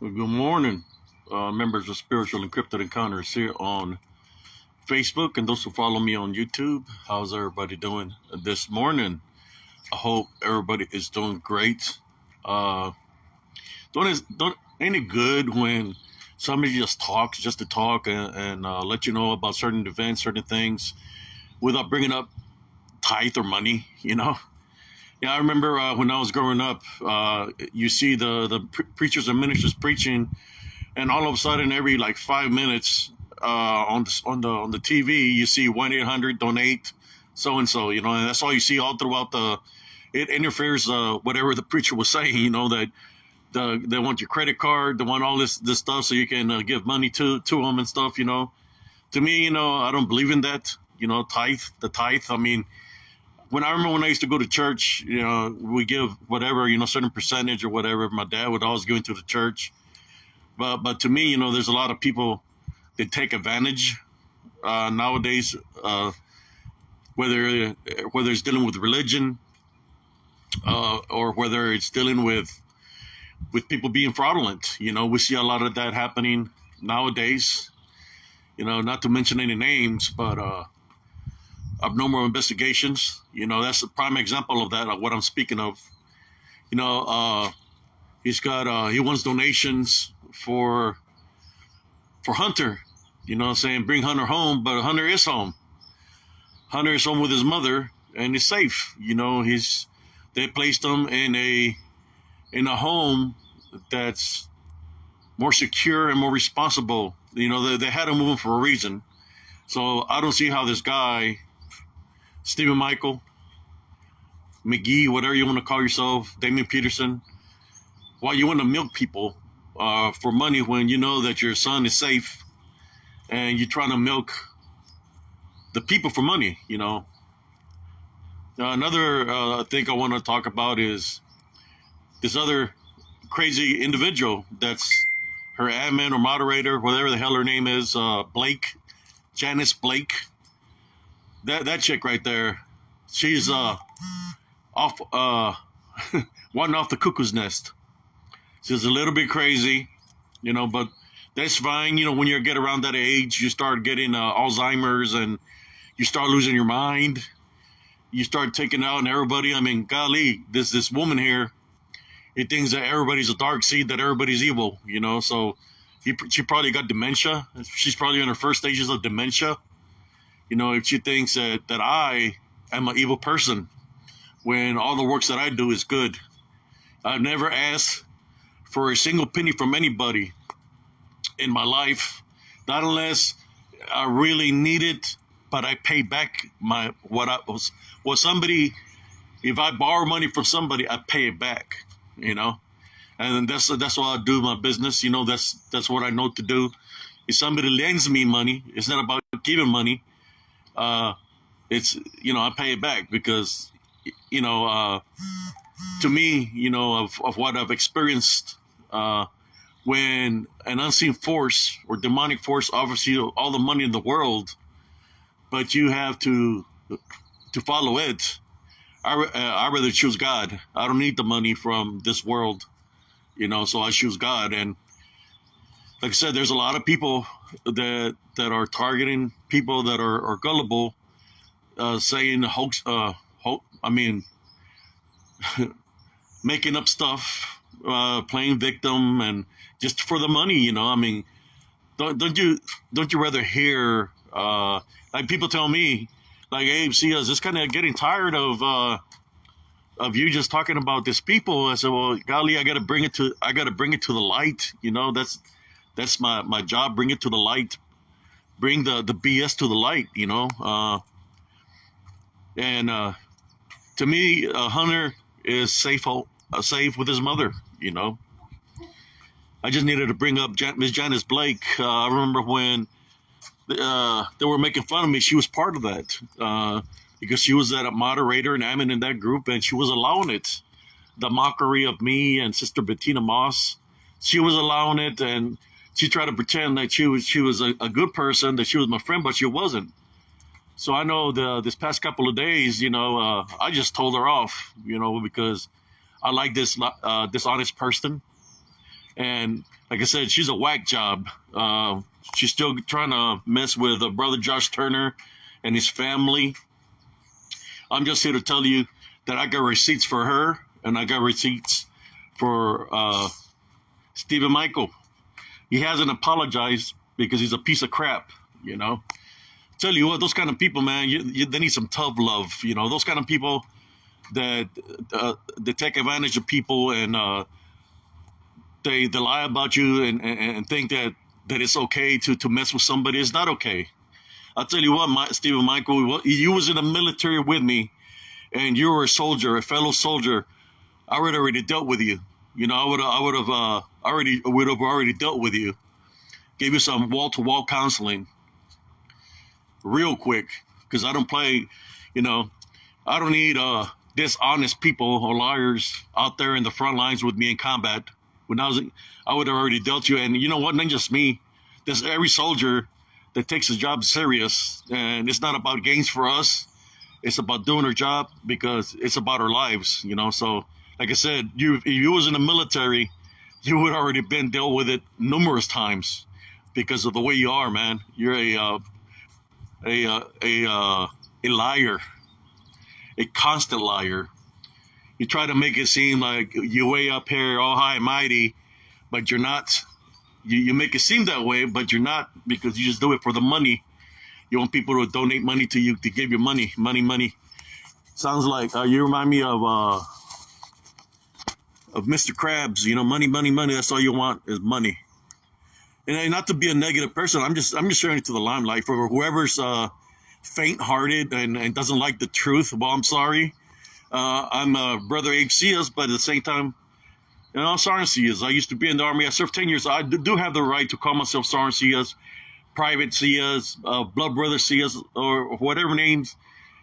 Well, good morning, members of Spiritual Encrypted Encounters here on Facebook and those who follow me on YouTube. How's everybody doing this morning? I hope everybody is doing great. Uh, don't ain't it good when somebody just talks just to talk and let you know about certain events, certain things without bringing up tithe or money? Yeah, I remember when I was growing up. You see the preachers and ministers preaching, and all of a sudden, every like 5 minutes, on the TV, you see 1-800 donate so and so. And that's all you see all throughout the. It interferes whatever the preacher was saying. That they want your credit card, they want all this stuff so you can give money to them and stuff. To me, I don't believe in that. The tithe. I mean, when I remember when I used to go to church, we give whatever, certain percentage or whatever. My dad would always give into the church. But to me, there's a lot of people that take advantage nowadays, whether it's dealing with religion, or whether it's dealing with people being fraudulent. We see a lot of that happening nowadays. Not to mention any names, but abnormal investigations. That's a prime example of that. What I'm speaking of. He wants donations for Hunter. Saying bring Hunter home, but Hunter is home. Hunter is home with his mother and is safe. They placed him in a home that's more secure and more responsible. They had to move him for a reason. So I don't see how this guy, Stephen Michael, McGee, whatever you want to call yourself, Damian Peterson, why you want to milk people for money when you know that your son is safe and you're trying to milk the people for money. Another thing I want to talk about is this other crazy individual that's her admin or moderator, whatever the hell her name is, Janice Blake. That chick right there, she's off one off the cuckoo's nest. She's a little bit crazy, but that's fine. When you get around that age, you start getting Alzheimer's and you start losing your mind. You start taking out on everybody. I mean, golly, this woman here, it thinks that everybody's a dark seed, that everybody's evil, So she probably got dementia. She's probably in her first stages of dementia. If she thinks that I am an evil person when all the works that I do is good. I've never asked for a single penny from anybody in my life, not unless I really need it, but I pay back somebody. If I borrow money from somebody, I pay it back, and that's why I do my business. That's what I know to do. If somebody lends me money, it's not about giving money. It's, I pay it back because, to me, of what I've experienced, when an unseen force or demonic force offers you all the money in the world, but you have to follow it. I rather choose God. I don't need the money from this world, so I choose God. And like I said, there's a lot of people that are targeting people that are gullible, saying hoax. Making up stuff, playing victim, and just for the money. Don't you rather hear like people tell me, like, hey, see, I was just kind of getting tired of you just talking about these people. I said, well, golly, I got to bring it to the light. That's my job. Bring it to the light. Bring the BS to the light. And to me, Hunter is safe with his mother. I just needed to bring up Miss Janice Blake. I remember when they were making fun of me. She was part of that because she was a moderator and admin in that group, and she was allowing it. The mockery of me and Sister Bettina Moss. She was allowing it, and she tried to pretend that she was a good person, that she was my friend, but she wasn't. So I know this past couple of days, I just told her off, because I like this dishonest person. And like I said, she's a whack job. She's still trying to mess with brother Josh Turner and his family. I'm just here to tell you that I got receipts for her, and I got receipts for Stephen Michael. He hasn't apologized because he's a piece of crap, you know. Tell you what, those kind of people, man, they need some tough love. You know, those kind of people that they take advantage of people, and they lie about you, and think that it's okay to mess with somebody. It's not okay. I'll tell you what, Stephen Michael, you was in the military with me, and you were a soldier, a fellow soldier. I would have already dealt with you. You know, I would have already dealt with you. Gave you some wall-to-wall counseling real quick, because I don't play, you know, I don't need dishonest people or liars out there in the front lines with me in combat. When I would have already dealt you. And you know what? Not just me. There's every soldier that takes his job serious, and it's not about gains for us. It's about doing our job, because it's about our lives, you know. So, like I said, if you was in the military, you would already been dealt with it numerous times because of the way you are, man. You're a liar, a constant liar. You try to make it seem like you're way up here, all high and mighty, but you're not. You make it seem that way, but you're not, because you just do it for the money. You want people to donate money to you, to give you money. Sounds like you remind me of Mr. Krabs. You know, money. That's all you want is money. And not to be a negative person, I'm just sharing it to the limelight for whoever's faint-hearted and doesn't like the truth. Well, I'm sorry. I'm Brother Abe Cias, but at the same time, you know, Sergeant Cias. I used to be in the Army. I served 10 years. I do have the right to call myself Sergeant Cias, Private Cias, Blood Brother Cias, or whatever names,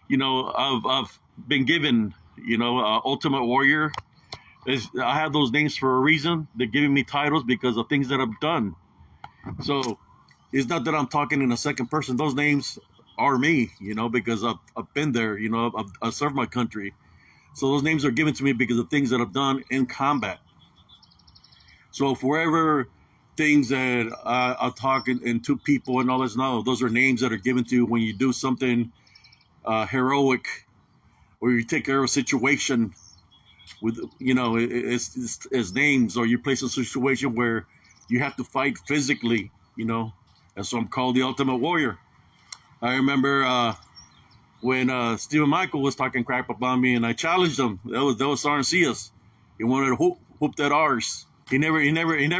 you know, I've been given. You know, Ultimate Warrior. I have those names for a reason. They're giving me titles because of things that I've done. So it's not that I'm talking in a second person. Those names are me, you know, because I've been there. You know, I've served my country. So those names are given to me because of things that I've done in combat. So forever things that I talk to people and all this, no, those are names that are given to you when you do something heroic, or you take care of a situation with, you know, it's names, or you place a situation where you have to fight physically, you know. That's why I'm called the Ultimate Warrior. I remember when Stephen Michael was talking crap about me, and I challenged him. That was Sergeant Cias. He wanted to whoop that arse. He never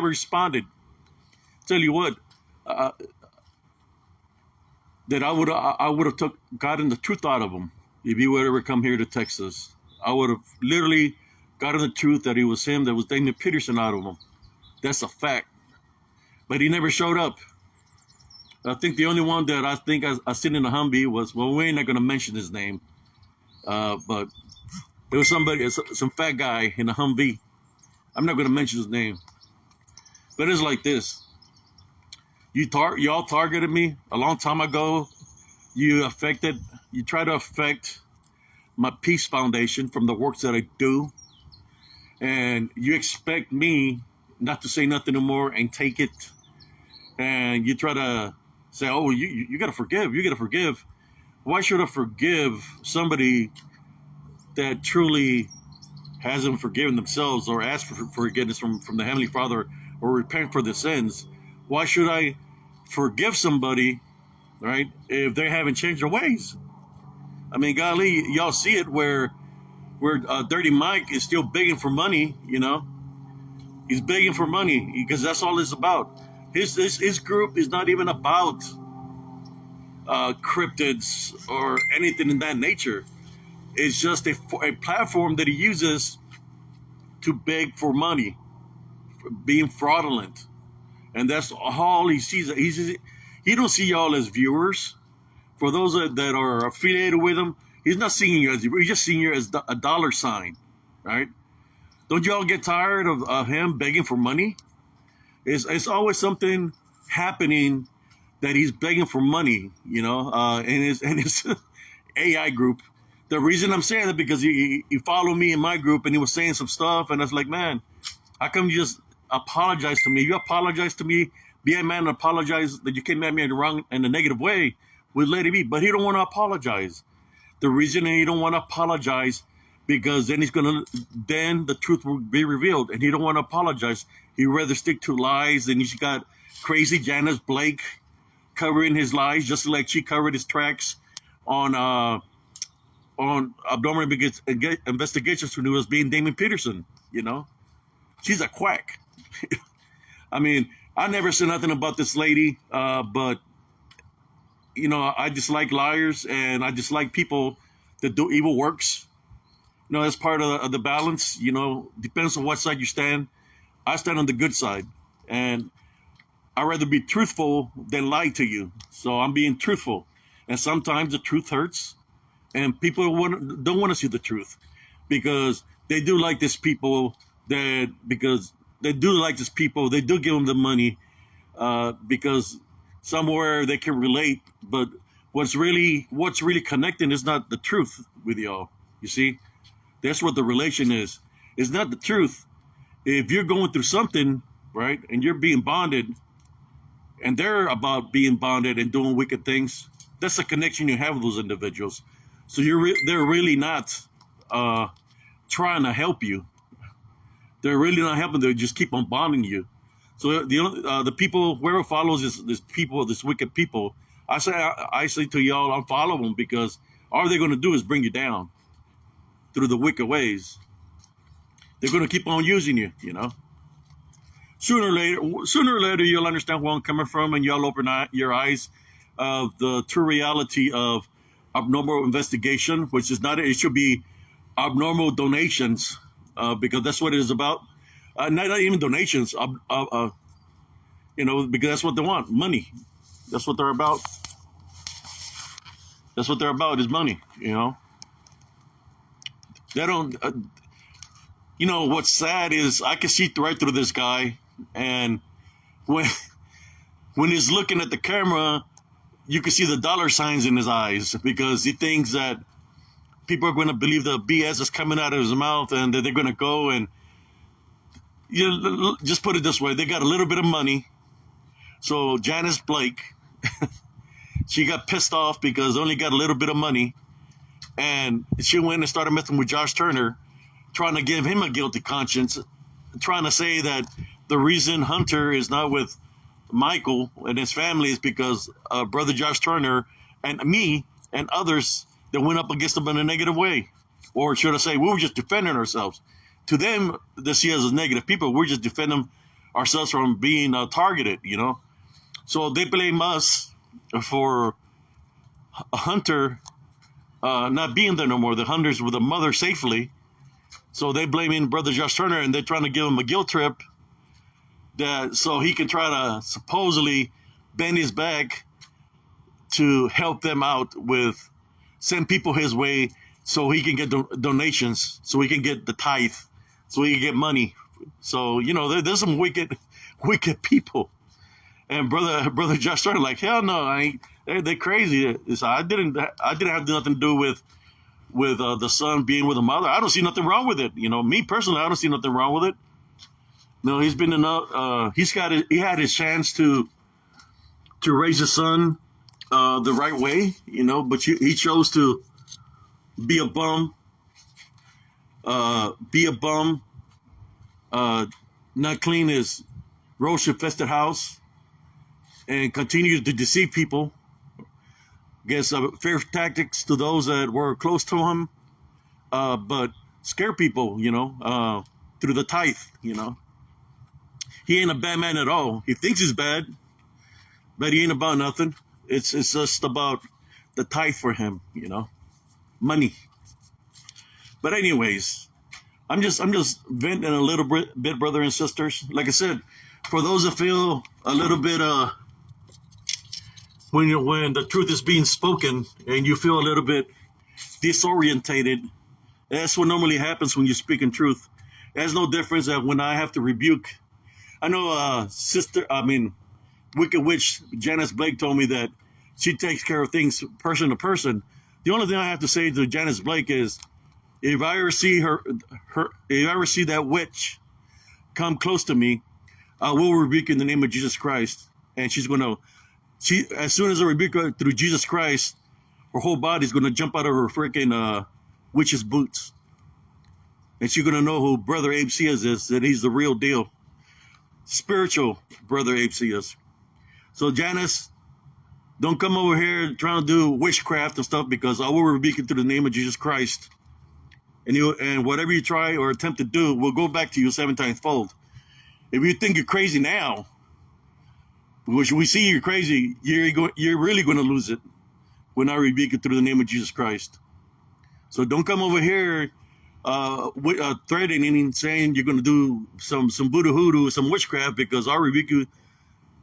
responded. Tell you what, that I would have gotten the truth out of him if he would ever come here to Texas. I would have literally gotten the truth that it was him that was Damien Peterson out of him. That's a fact. But he never showed up. I think the only one that I think I seen in a Humvee was, well, we're not going to mention his name, but there was some fat guy in a Humvee. I'm not going to mention his name. But it's like this. Y'all targeted me a long time ago. You try to affect my Peace Foundation from the works that I do. And you expect me not to say nothing anymore and take it. And you try to say, oh, you got to forgive. You got to forgive. Why should I forgive somebody that truly hasn't forgiven themselves or asked for forgiveness from the Heavenly Father or repent for their sins? Why should I forgive somebody, right, if they haven't changed their ways? I mean, golly, y'all see it where Dirty Mike is still begging for money, you know. He's begging for money because that's all it's about. His group is not even about cryptids or anything in that nature. It's just a platform that he uses to beg for money, for being fraudulent. And that's all he sees. He don't see y'all as viewers. For those that are affiliated with him, he's not seeing you as he's just seeing you as a dollar sign, right? Don't y'all get tired of him begging for money? It's always something happening that he's begging for money, you know, in his AI group. The reason I'm saying that because he followed me in my group and he was saying some stuff, and I was like, man, how come you just apologize to me. You apologize to me. Be a man and apologize that you came at me in the wrong and the negative way. We'll let it be. But he don't want to apologize. The reason he don't want to apologize because then the truth will be revealed, and he don't want to apologize. He'd rather stick to lies, and he's got crazy Janice Blake covering his lies, just like she covered his tracks on abdominal investigations when he was being Damon Peterson. You know, she's a quack. I mean, I never said nothing about this lady, but you know, I just like liars, and I just like people that do evil works. You know, that's part of the balance. You know, depends on what side you stand. I stand on the good side, and I'd rather be truthful than lie to you. So I'm being truthful, and sometimes the truth hurts, and people don't want to see the truth because they do like this people they do give them the money because somewhere they can relate. But what's really connecting is not the truth with y'all. You see, that's what the relation is. It's not the truth. If you're going through something, right, and you're being bonded, and they're about being bonded and doing wicked things, that's the connection you have with those individuals. So they're really not trying to help you. They're really not helping. They just keep on bonding you. So the people, whoever follows this wicked people, I say to y'all, I'm following them because all they're going to do is bring you down through the wicked ways. They're going to keep on using you, you know. Sooner or later, you'll understand where I'm coming from, and y'all open your eyes of the true reality of abnormal investigation, which is not, it should be abnormal donations, because that's what it is about. Not even donations, you know, because that's what they want, money. That's what they're about. That's what they're about is money, you know. They don't, you know, what's sad is I can see right through this guy, and when he's looking at the camera, you can see the dollar signs in his eyes because he thinks that people are going to believe the BS is coming out of his mouth, and that they're going to go and, you know, just put it this way, they got a little bit of money. So Janice Blake, she got pissed off because they only got a little bit of money, and she went and started messing with Josh Turner, trying to give him a guilty conscience, trying to say that the reason Hunter is not with Michael and his family is because brother Josh Turner and me and others that went up against him in a negative way. Or should I say, we were just defending ourselves. To them, they see us as negative people. We're just defending ourselves from being targeted, you know. So they blame us for Hunter not being there no more. The Hunter's with the mother safely. So they blaming brother Josh Turner, and they're trying to give him a guilt trip so he can try to supposedly bend his back to help them out with send people his way so he can get donations, so he can get the tithe, so he can get money. So, you know, there's some wicked people. And brother Josh Turner, like, hell no, they're crazy. So I didn't have nothing to do with the son being with the mother. I don't see nothing wrong with it. You know, me personally, I don't see nothing wrong with it. No, he's been enough. He had his chance to raise his son the right way, you know, but he chose to be a bum, not clean his roach-infested house, and continue to deceive people. Guess fair tactics to those that were close to him, but scare people, you know, through the tithe, you know. He ain't a bad man at all. He thinks he's bad, but he ain't about nothing. It's just about the tithe for him, you know, money. But anyways, I'm just venting a little bit, brother and sisters. Like I said, for those that feel a little bit when the truth is being spoken and you feel a little bit disorientated, that's what normally happens when you're speaking truth. There's no difference that when I have to rebuke. I know Wicked Witch Janice Blake told me that she takes care of things person to person. The only thing I have to say to Janice Blake is, if I ever see if I ever see that witch come close to me, I will rebuke in the name of Jesus Christ. And she as soon as I rebuke her through Jesus Christ, her whole body's gonna jump out of her freaking witch's boots. And she's gonna know who Brother Abe Sears is, that he's the real deal. Spiritual Brother Abe Sears. So Janice, don't come over here trying to do witchcraft and stuff, because I will rebuke you through the name of Jesus Christ. And whatever you try or attempt to do will go back to you 7 times fold. If you think you're crazy now, which we see you're crazy, you're really going to lose it when I rebuke it through the name of Jesus Christ. So don't come over here threatening and saying you're going to do some voodoo hoodoo, some witchcraft, because I rebuke you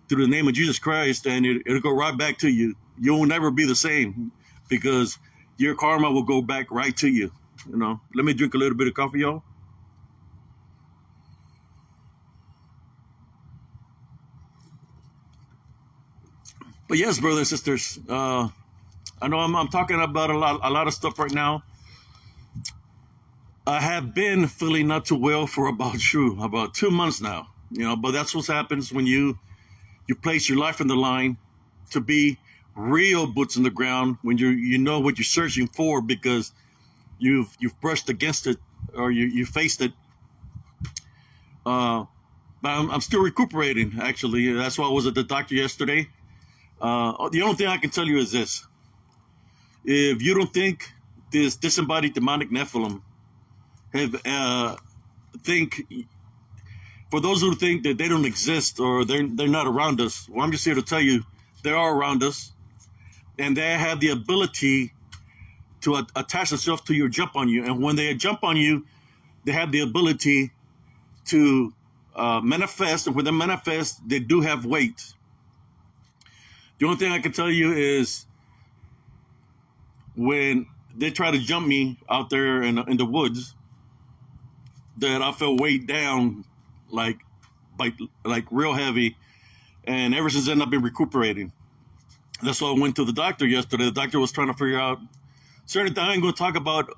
through the name of Jesus Christ, and it'll go right back to you. You'll never be the same, because your karma will go back right to you. You know. Let me drink a little bit of coffee, y'all. But yes, brothers and sisters, I know I'm talking about a lot of stuff right now. I have been feeling not too well for about 2 months now. You know, but that's what happens when you place your life in the line to be real boots in the ground, when you know what you're searching for, because you've brushed against it, or you faced it. But I'm still recuperating. Actually, that's why I was at the doctor yesterday. The only thing I can tell you is this: if you don't think this disembodied demonic Nephilim think, for those who think that they don't exist or they're not around us, well, I'm just here to tell you they are around us, and they have the ability to attach themselves to you or jump on you. And when they jump on you, they have the ability to manifest. And when they manifest, they do have weight. The only thing I can tell you is when they try to jump me out there in the woods, that I felt weighed down like real heavy. And ever since then, I've been recuperating. That's why I went to the doctor yesterday. The doctor was trying to figure out certain things. I ain't going to talk about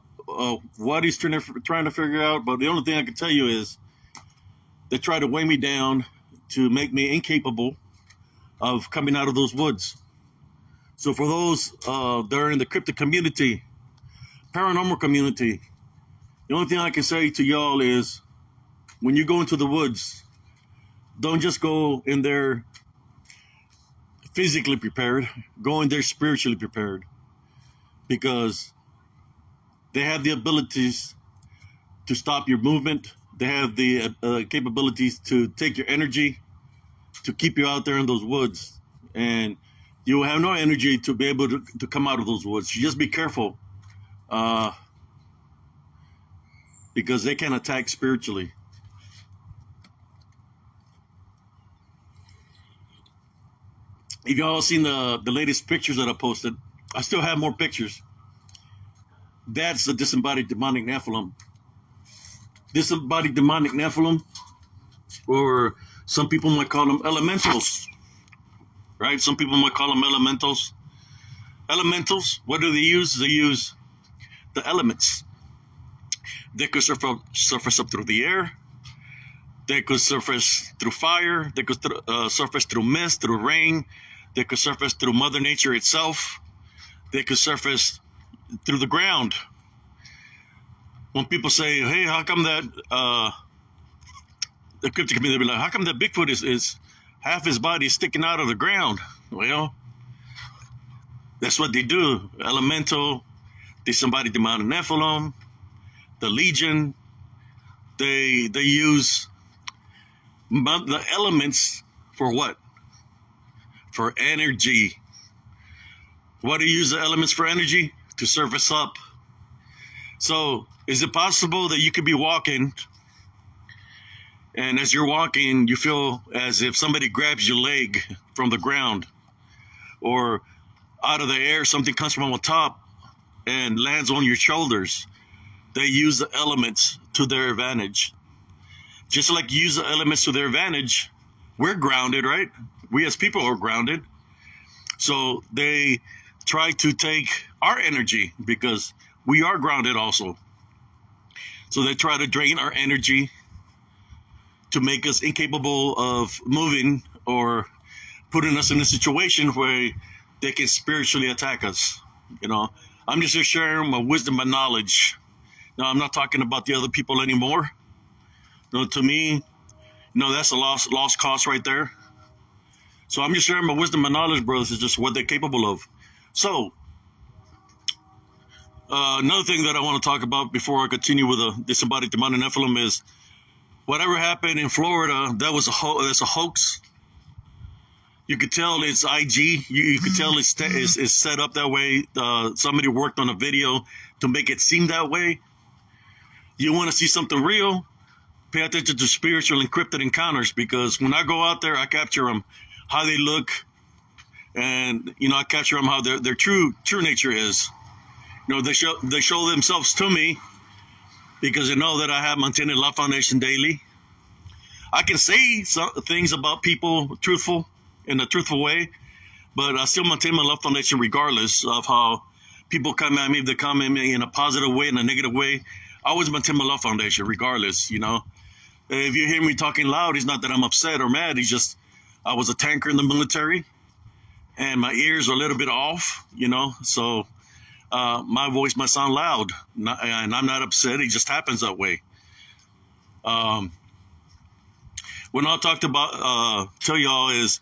what he's trying to figure out, but the only thing I can tell you is they tried to weigh me down to make me incapable of coming out of those woods. So for those that are in the cryptid community, paranormal community, the only thing I can say to y'all is, when you go into the woods, don't just go in there physically prepared, go in there spiritually prepared, because they have the abilities to stop your movement. They have the capabilities to take your energy, to keep you out there in those woods, and you will have no energy to be able to come out of those woods. You just be careful, because they can attack spiritually. If y'all seen the latest pictures that I posted, I still have more pictures. That's the disembodied demonic Nephilim. Disembodied demonic Nephilim, or some people might call them elementals, right? Some people might call them elementals. Elementals, what do they use? They use the elements. They could surface up through the air. They could surface through fire. They could surface through mist, through rain. They could surface through Mother Nature itself. They could surface through the ground. When people say, hey, how come that, the cryptic community be like, how come that Bigfoot is half his body sticking out of the ground? Well, that's what they do. Elemental, disembodied demonic Nephilim, the Legion, they use the elements for what? For energy. What do you use the elements for energy? To surface up. So, is it possible that you could be walking, and as you're walking, you feel as if somebody grabs your leg from the ground, or out of the air, something comes from on top and lands on your shoulders? They use the elements to their advantage. Just like you use the elements to their advantage, we're grounded, right? We as people are grounded. So they try to take our energy, because we are grounded also. So they try to drain our energy to make us incapable of moving or putting us in a situation where they can spiritually attack us. You know, I'm just sharing my wisdom, my knowledge. Now, I'm not talking about the other people anymore. You know, to me, that's a lost cause right there. So I'm just sharing my wisdom, my knowledge, brothers, is just what they're capable of. So another thing that I want to talk about before I continue with the disembodied demonic Nephilim is whatever happened in Florida. That's a hoax. You could tell it's IG. You could tell it's set up that way. Somebody worked on a video to make it seem that way. You want to see something real? Pay attention to spiritual encrypted encounters, because when I go out there, I capture them, how they look, and I capture them how their true nature is. They show themselves to me because they know that I have maintained Love Foundation daily. I can say some things about people in a truthful way, but I still maintain my Love Foundation regardless of how people come at me. If they come at me in a positive way, in a negative way, I always maintain my Love Foundation regardless. If you hear me talking loud, it's not that I'm upset or mad. It's just I was a tanker in the military, and my ears are a little bit off. So my voice might sound loud, and I'm not upset. It just happens that way. What I talked about, tell y'all is,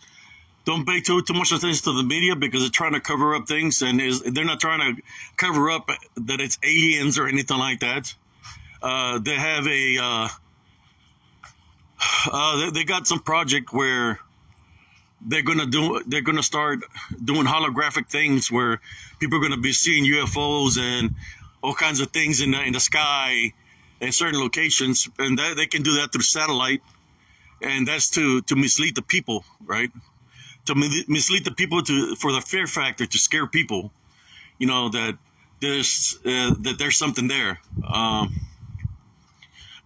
don't pay too much attention to the media, because they're trying to cover up things, and they're not trying to cover up that it's aliens or anything like that. They have they got some project where they're gonna start doing holographic things where people are gonna be seeing UFOs and all kinds of things in the sky in certain locations, and they can do that through satellite, and that's to mislead the people, right? To mislead the people for the fear factor, to scare people, that there's something there.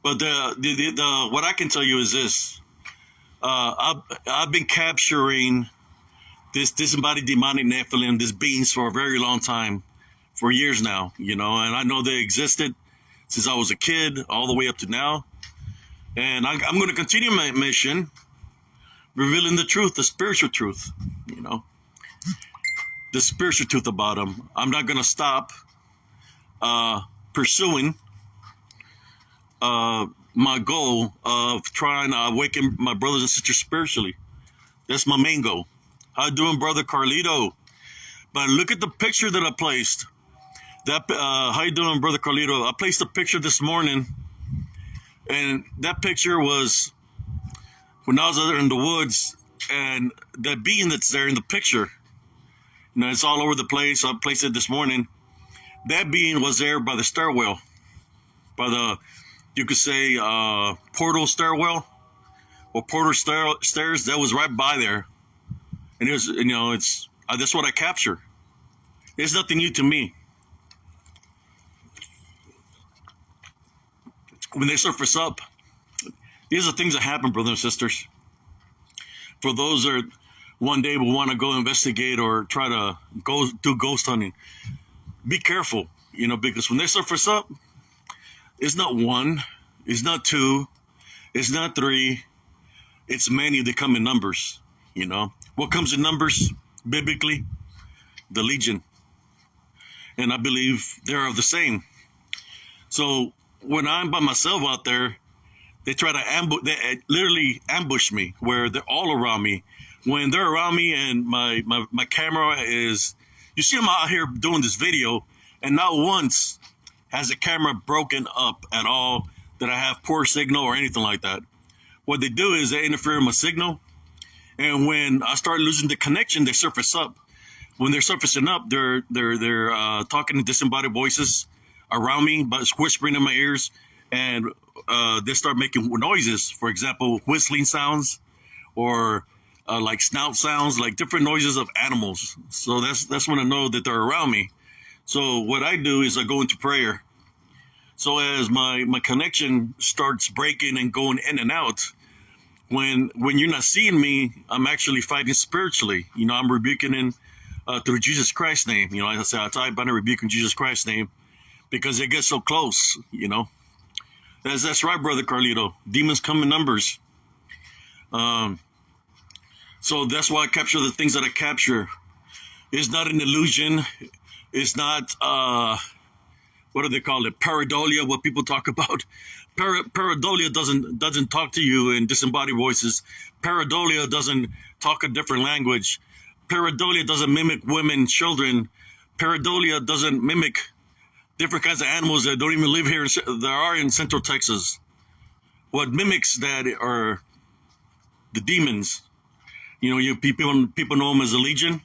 But the what I can tell you is this: I've been capturing this disembodied demonic Nephilim, these beings, for a very long time, for years now. And I know they existed since I was a kid, all the way up to now. And I'm going to continue my mission, revealing the truth, the spiritual truth. The spiritual truth about them. I'm not going to stop pursuing my goal of trying to awaken my brothers and sisters spiritually. That's my main goal. How you doing, brother Carlito? But look at the picture that I placed. How you doing, brother Carlito? I placed a picture this morning, and that picture was when I was out there in the woods, and that being that's there in the picture, it's all over the place. I placed it this morning. That being was there by the stairwell, by the, you could say, portal stairwell or portal stairs. That was right by there, and it was, it's that's what I capture. It's nothing new to me. When they surface up, these are things that happen, brothers and sisters. For those that one day will want to go investigate or try to go do ghost hunting, be careful, because when they surface up, it's not one, it's not two, it's not three, it's many. They come in numbers. What comes in numbers biblically? The legion. And I believe they're the same. So when I'm by myself out there, they try to they literally ambush me, where they're all around me. When they're around me and my camera is, you see them out here doing this video, and not once has the camera broken up at all, that I have poor signal or anything like that. What they do is they interfere with my signal, and when I start losing the connection, they surface up. When they're surfacing up, they're talking in disembodied voices around me, but it's whispering in my ears, and they start making noises. For example, whistling sounds, or like snout sounds, like different noises of animals. So that's when I know that they're around me. So what I do is I go into prayer. So as my connection starts breaking and going in and out, when you're not seeing me, I'm actually fighting spiritually. I'm rebuking in through Jesus Christ's name. I say, I type and rebuke in Jesus Christ's name, because they get so close. That's right, brother Carlito. Demons come in numbers. Um, so that's why I capture the things that I capture. It's not an illusion. It's not, what do they call it? Pareidolia, what people talk about. Pareidolia doesn't talk to you in disembodied voices. Pareidolia doesn't talk a different language. Pareidolia doesn't mimic women, children. Pareidolia doesn't mimic different kinds of animals that don't even live here, that are in Central Texas. What mimics that are the demons. You know, people know them as the Legion.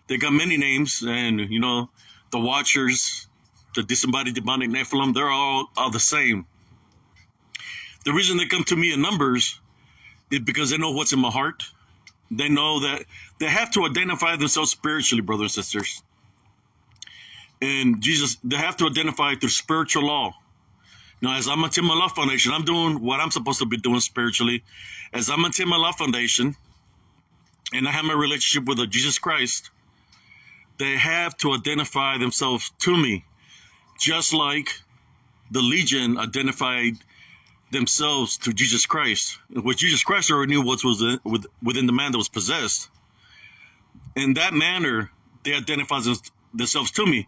They got many names, and you know, the Watchers, the disembodied demonic Nephilim, they're all the same. The reason they come to me in numbers is because they know what's in my heart. They know that they have to identify themselves spiritually, brothers and sisters. And Jesus, they have to identify through spiritual law. Now, as I'm a Tim Love Foundation, I'm doing what I'm supposed to be doing spiritually. As I'm a Tim Love Foundation, and I have my relationship with Jesus Christ, they have to identify themselves to me, just like the Legion identified themselves to Jesus Christ, which Jesus Christ already knew what was within the man that was possessed. In that manner, they identify themselves to me,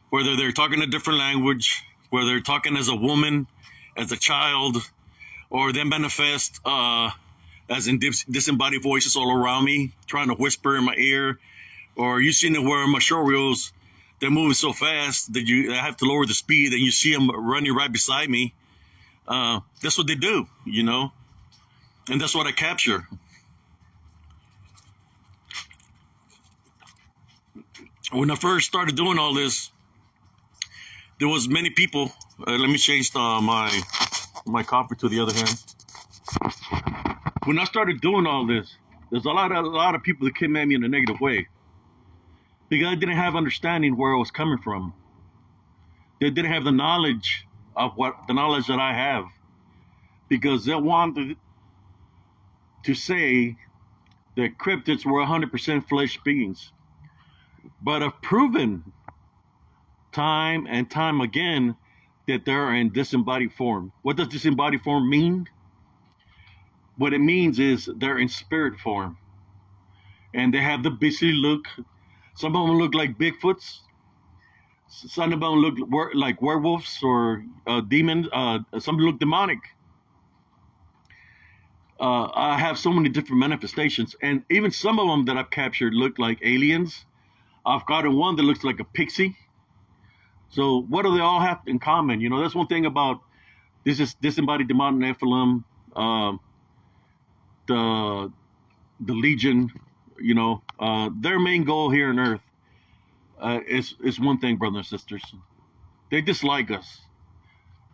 whether they're talking a different language, whether they're talking as a woman, as a child, or they manifest as in disembodied voices all around me, trying to whisper in my ear, or you seen it where my show reels, they're moving so fast that I have to lower the speed, and you see them running right beside me. That's what they do, you know, and that's what I capture. When I first started doing all this, there was many people. Let me change my copper to the other hand. When I started doing all this, there's a lot of people that came at me in a negative way because I didn't have understanding where it was coming from. They didn't have the knowledge that I have, because they wanted to say that cryptids were 100% flesh beings. But I've proven time and time again that they're in disembodied form. What does disembodied form mean? What it means is they're in spirit form. And they have the beastly look. Some of them look like Bigfoots. Some of them look like werewolves or demons. Some look demonic. I have so many different manifestations. And even some of them that I've captured look like aliens. I've gotten one that looks like a pixie. So what do they all have in common? You know, that's one thing about this is disembodied demonic Nephilim, the Legion. You know, their main goal here on Earth is one thing, brothers and sisters. They dislike us.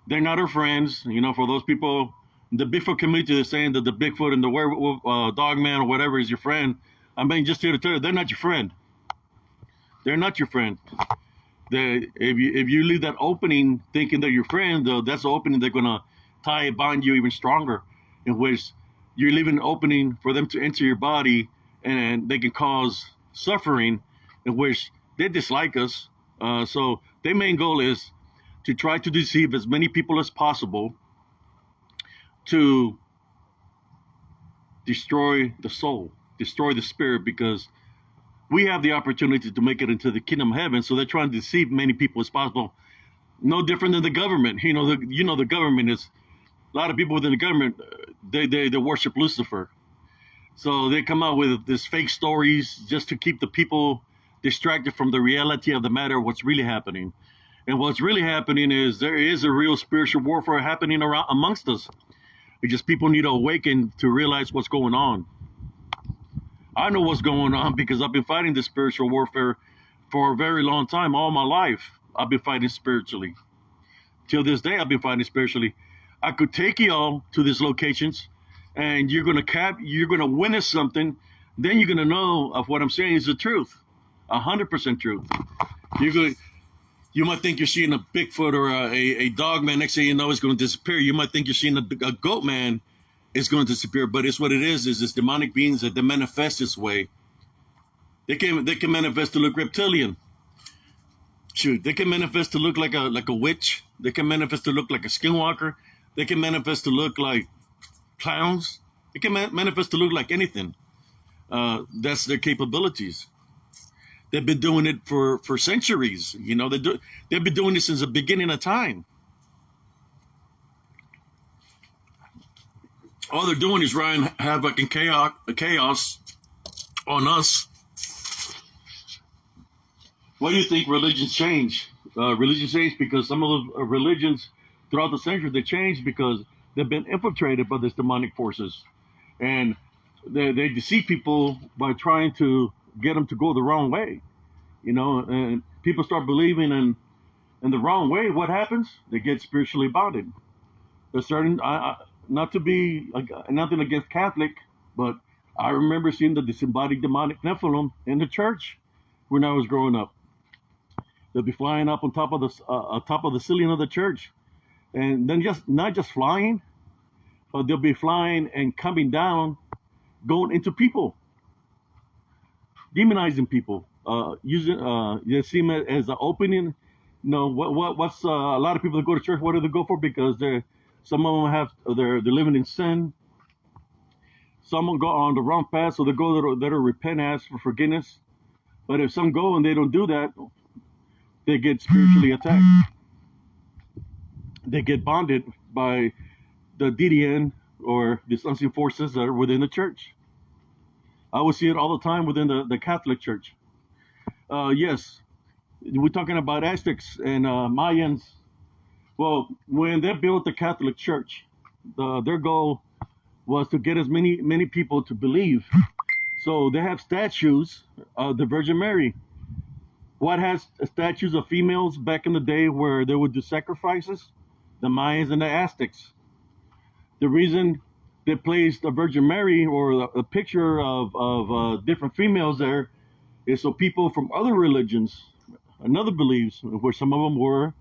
They're not our friends. You know, for those people, the Bigfoot community is saying that the Bigfoot and the werewolf, dogman or whatever is your friend. I mean, just here to tell you, they're not your friend. They're not your friend. If you leave that opening thinking they're your friend, though, that's the opening they're going to bind you even stronger, in which you're leaving an opening for them to enter your body, and they can cause suffering, in which they dislike us. So their main goal is to try to deceive as many people as possible to destroy the soul, destroy the spirit, because we have the opportunity to make it into the kingdom of heaven. So they're trying to deceive many people as possible. No different than the government. You know, the government is, a lot of people within the government, they worship Lucifer. So they come out with this fake stories just to keep the people distracted from the reality of the matter, what's really happening. And what's really happening is there is a real spiritual warfare happening around amongst us. It's just people need to awaken to realize what's going on. I know what's going on because I've been fighting this spiritual warfare for a very long time. All my life, I've been fighting spiritually. Till this day, I've been fighting spiritually. I could take y'all to these locations, and you're gonna witness something. Then you're gonna know if what I'm saying is the truth, 100% truth. You might think you're seeing a Bigfoot or a dog man. Next thing you know, it's going to disappear. You might think you're seeing a goat man. It's going to disappear. But it's what it is this demonic beings that they manifest this way. They can manifest to look reptilian. Shoot, they can manifest to look like a witch. They can manifest to look like a skinwalker. They can manifest to look like clowns. It can manifest to look like anything. That's their capabilities. They've been doing it for centuries. You know, they've been doing this since the beginning of time. All they're doing is wreaking havoc and chaos on us. Why do you think religions change? Religions change because some of the religions throughout the century, they changed because they've been infiltrated by these demonic forces. And they deceive people by trying to get them to go the wrong way. You know, and people start believing in the wrong way. What happens? They get spiritually bonded. They're starting, not to be nothing against Catholic, but I remember seeing the disembodied demonic Nephilim in the church when I was growing up. They'll be flying up on top of the ceiling of the church, and then just not just flying, but they'll be flying and coming down, going into people, demonizing people, using they see them as an opening. You know what's a lot of people that go to church, what do they go for? Because some of them they're living in sin. Some will go on the wrong path, so they go there to repent, ask for forgiveness. But if some go and they don't do that, they get spiritually attacked. They get bonded by the DDN or these unseen forces that are within the church. I would see it all the time within the Catholic Church. Yes, we're talking about Aztecs and Mayans. Well, when they built the Catholic Church, their goal was to get as many people to believe. So they have statues of the Virgin Mary. What has statues of females back in the day where they would do sacrifices? The Mayans and the Aztecs. The reason they placed the Virgin Mary or a picture of different females there is so people from other religions and other beliefs, where some of them were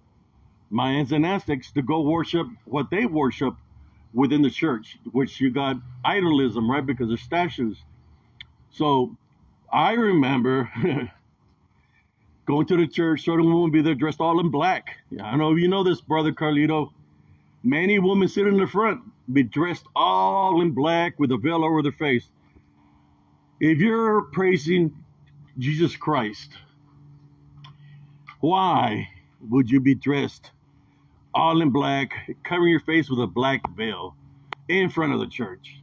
Mayans and Aztecs, to go worship what they worship within the church, which you got idolism, right? Because they're statues. So I remember going to the church, certain women would be there dressed all in black. I don't know if you know this, Brother Carlito. Many women sitting in the front be dressed all in black with a veil over their face. If you're praising Jesus Christ, why would you be dressed all in black, covering your face with a black veil in front of the church?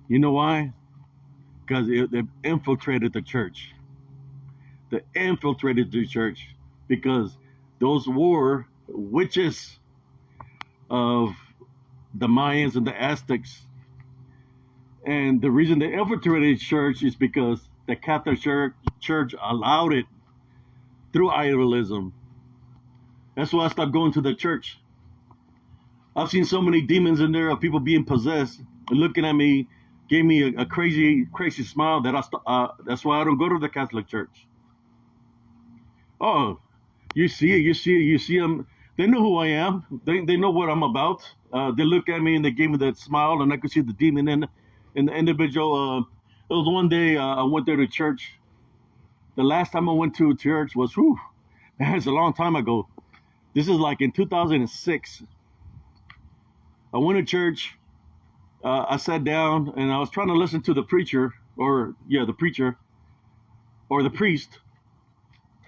You know why? Because they've infiltrated the church. They infiltrated the church because those were witches of the Mayans and the Aztecs. And the reason they infiltrated the church is because the Catholic Church allowed it through idolism. That's why I stopped going to the church. I've seen so many demons in there of people being possessed and looking at me, gave me a crazy smile that that's why I don't go to the Catholic Church. Oh, you see them. They know who I am. They know what I'm about. They look at me and they gave me that smile, and I could see the demon in the individual. It was one day I went there to church. The last time I went to church was, man, it's a long time ago. This is like in 2006. I went to church. I sat down and I was trying to listen to the preacher, or the priest.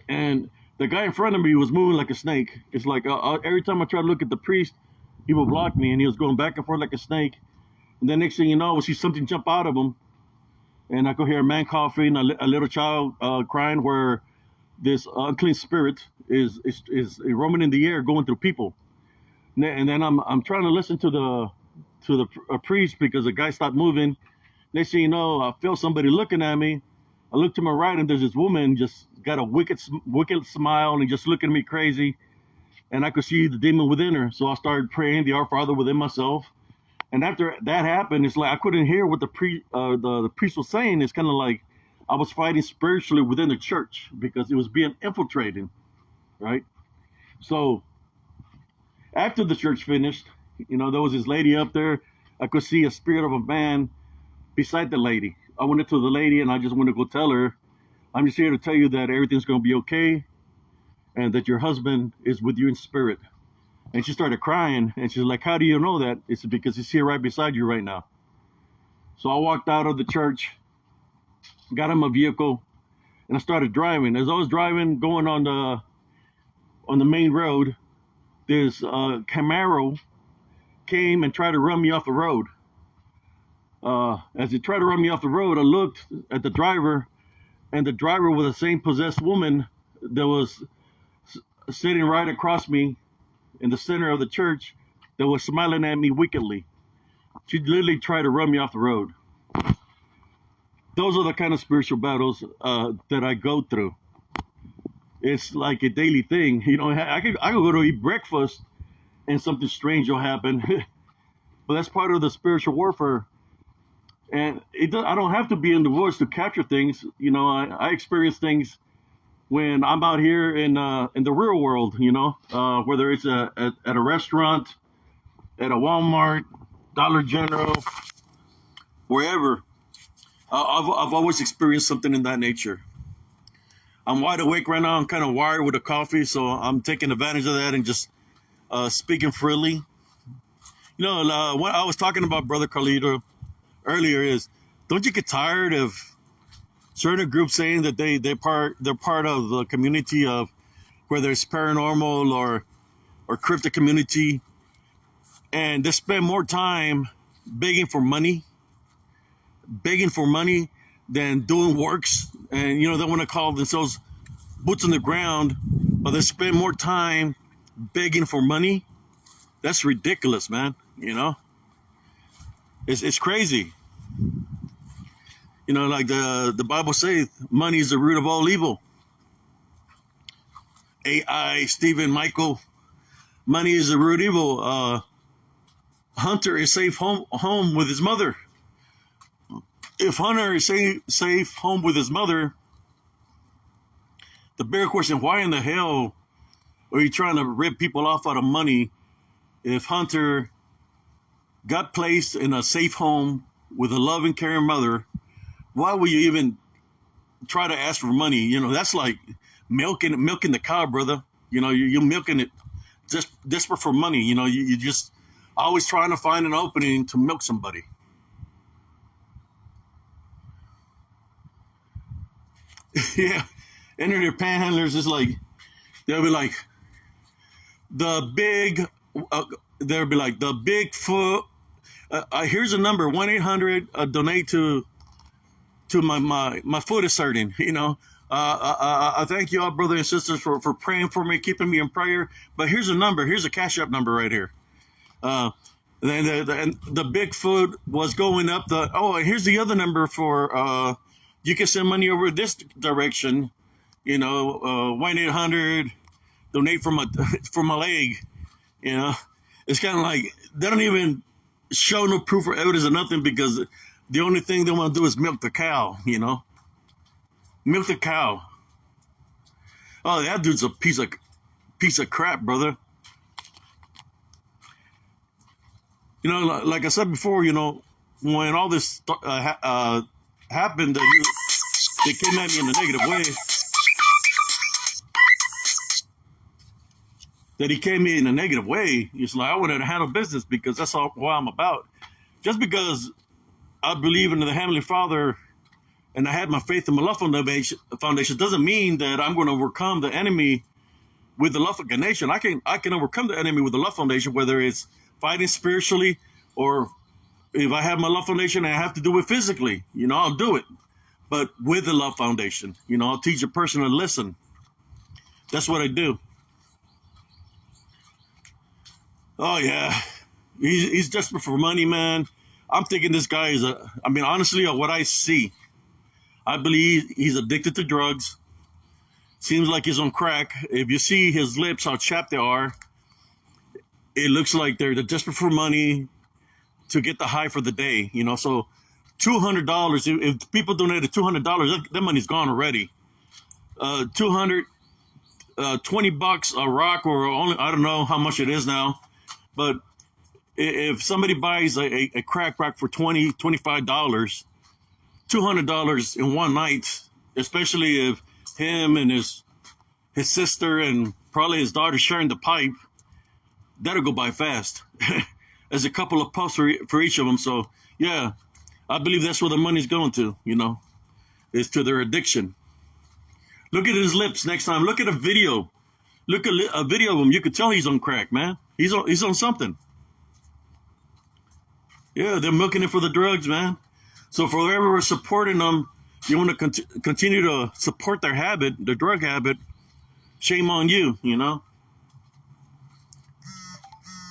And the guy in front of me was moving like a snake. It's like every time I try to look at the priest, he would block me, and he was going back and forth like a snake. And then next thing you know, I would see something jump out of him, and I could hear a man coughing, a little child crying, where this unclean spirit is roaming in the air, going through people. And then I'm trying to listen to the priest because the guy stopped moving. Next thing you know, I feel somebody looking at me. I look to my right, and there's this woman just got a wicked smile and just looking at me crazy. And I could see the demon within her. So I started praying the Our Father within myself. And after that happened, it's like I couldn't hear what the priest was saying. It's kind of like I was fighting spiritually within the church because it was being infiltrated, right? So after the church finished, there was this lady up there. I could see a spirit of a man beside the lady. I went up to the lady and I just wanted to go tell her, I'm just here to tell you that everything's going to be okay and that your husband is with you in spirit. And she started crying, and she's like, how do you know that? It's because he's here right beside you right now. So I walked out of the church, got in my vehicle, and I started driving. As I was driving, going on the main road, this Camaro came and tried to run me off the road. As he tried to run me off the road, I looked at the driver, and the driver was the same possessed woman that was sitting right across me in the center of the church that was smiling at me wickedly. She literally tried to run me off the road. Those are the kind of spiritual battles that I go through. It's like a daily thing. You know, I could go to eat breakfast and something strange will happen. But that's part of the spiritual warfare. And I don't have to be in the woods to capture things. You know, I experience things when I'm out here in the real world, you know, whether it's at a restaurant, at a Walmart, Dollar General, wherever. I've always experienced something in that nature. I'm wide awake right now. I'm kind of wired with a coffee, so I'm taking advantage of that and just speaking freely. You know, what I was talking about, Brother Carlito, earlier is, don't you get tired of certain groups saying that they're part of the community of whether it's paranormal or cryptic community, and they spend more time begging for money than doing works. And you know, they want to call themselves boots on the ground, but they spend more time begging for money. That's ridiculous, man. You know, it's crazy. You know, like the Bible says, money is the root of all evil. AI, Stephen, Michael, money is the root of evil. Hunter is safe home with his mother. If Hunter is safe home with his mother, the bigger question, why in the hell are you trying to rip people off out of money if Hunter got placed in a safe home with a loving, caring mother? Why would you even try to ask for money? You know, that's like milking the cow, brother. You know, you're milking it just desperate for money. You know, you just always trying to find an opening to milk somebody. Yeah, internet panhandlers is like, they'll be like the big, they'll be like the Bigfoot. Here's a number, 1-800 donate to my foot is hurting. You know, I thank you all, brothers and sisters, for praying for me, keeping me in prayer. But here's a number. Here's a Cash App number right here. Then the Bigfoot was going up. And here's the other number for you can send money over this direction. You know, 1-800 donate for my leg. You know, it's kind of like they don't even show no proof or evidence or nothing, because the only thing they want to do is milk the cow. You know, milk the cow. Oh, that dude's a piece of crap, brother. You know, like I said before, you know, when all this happened, they came at me in a negative way. That he came in a negative way. It's like I wouldn't handle business, because that's all what I'm about. Just because I believe in the Heavenly Father and I had my faith in my love foundation doesn't mean that I'm going to overcome the enemy with the love foundation. I can overcome the enemy with the love foundation, whether it's fighting spiritually, or if I have my love foundation and I have to do it physically, you know, I'll do it. But with the love foundation, you know, I'll teach a person to listen. That's what I do. Oh yeah, he's desperate for money, man. I'm thinking this guy is honestly, what I see, I believe he's addicted to drugs. Seems like he's on crack. If you see his lips, how chapped they are, it looks like they're desperate for money to get the high for the day, you know. So $200, if people donated $200, that money's gone already. 200, $20 a rock, or only, I don't know how much it is now. But if somebody buys a crack rock for $20, $25, $200 in one night, especially if him and his sister and probably his daughter sharing the pipe, that'll go by fast. There's a couple of puffs for each of them. So yeah, I believe that's where the money's going to, is to their addiction. Look at his lips next time. Look at a video. Look at a video of him. You could tell he's on crack, man. He's on something. Yeah, they're milking it for the drugs, man. So for whoever was supporting them, you want to continue to support their habit, their drug habit, shame on you,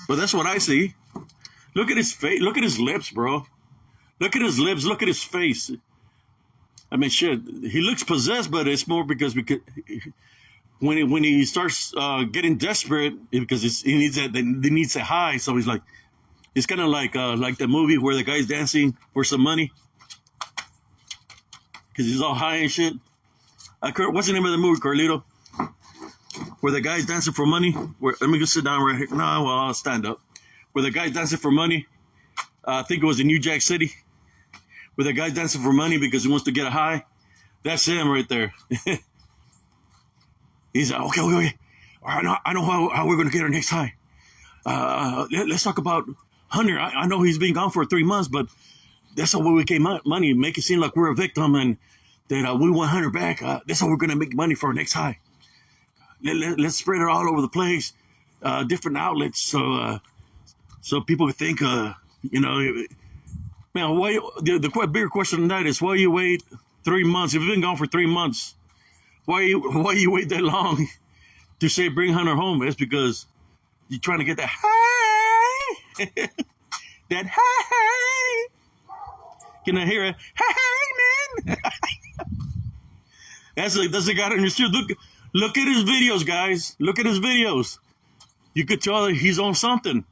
But that's what I see. Look at his face. Look at his lips, bro. Look at his lips. Look at his face. I mean, shit. He looks possessed, but it's more because when he starts getting desperate because he needs that, they needs a high. So he's like, it's kind of like the movie where the guy's dancing for some money because he's all high and shit. What's the name of the movie, Carlito? Where the guy's dancing for money. Let me go sit down right here. No, well, I'll stand up. Where the guy's dancing for money. I think it was in New Jack City. Where the guy's dancing for money because he wants to get a high. That's him right there. He's like, okay. I know how we're going to get our next high. Let's talk about Hunter. I know he's been gone for 3 months, but that's how we get money. Make it seem like we're a victim and that we want Hunter back. That's how we're going to make money for our next high. Let's spread it all over the place, different outlets, so people think, man. Why the bigger question than that is why you wait 3 months? If you've been gone for 3 months, why you wait that long to say bring Hunter home? It's because you're trying to get that high, that high. Can I hear it? Hey, man. That's the guy understood. Look at his videos, guys. Look at his videos. You could tell that he's on something.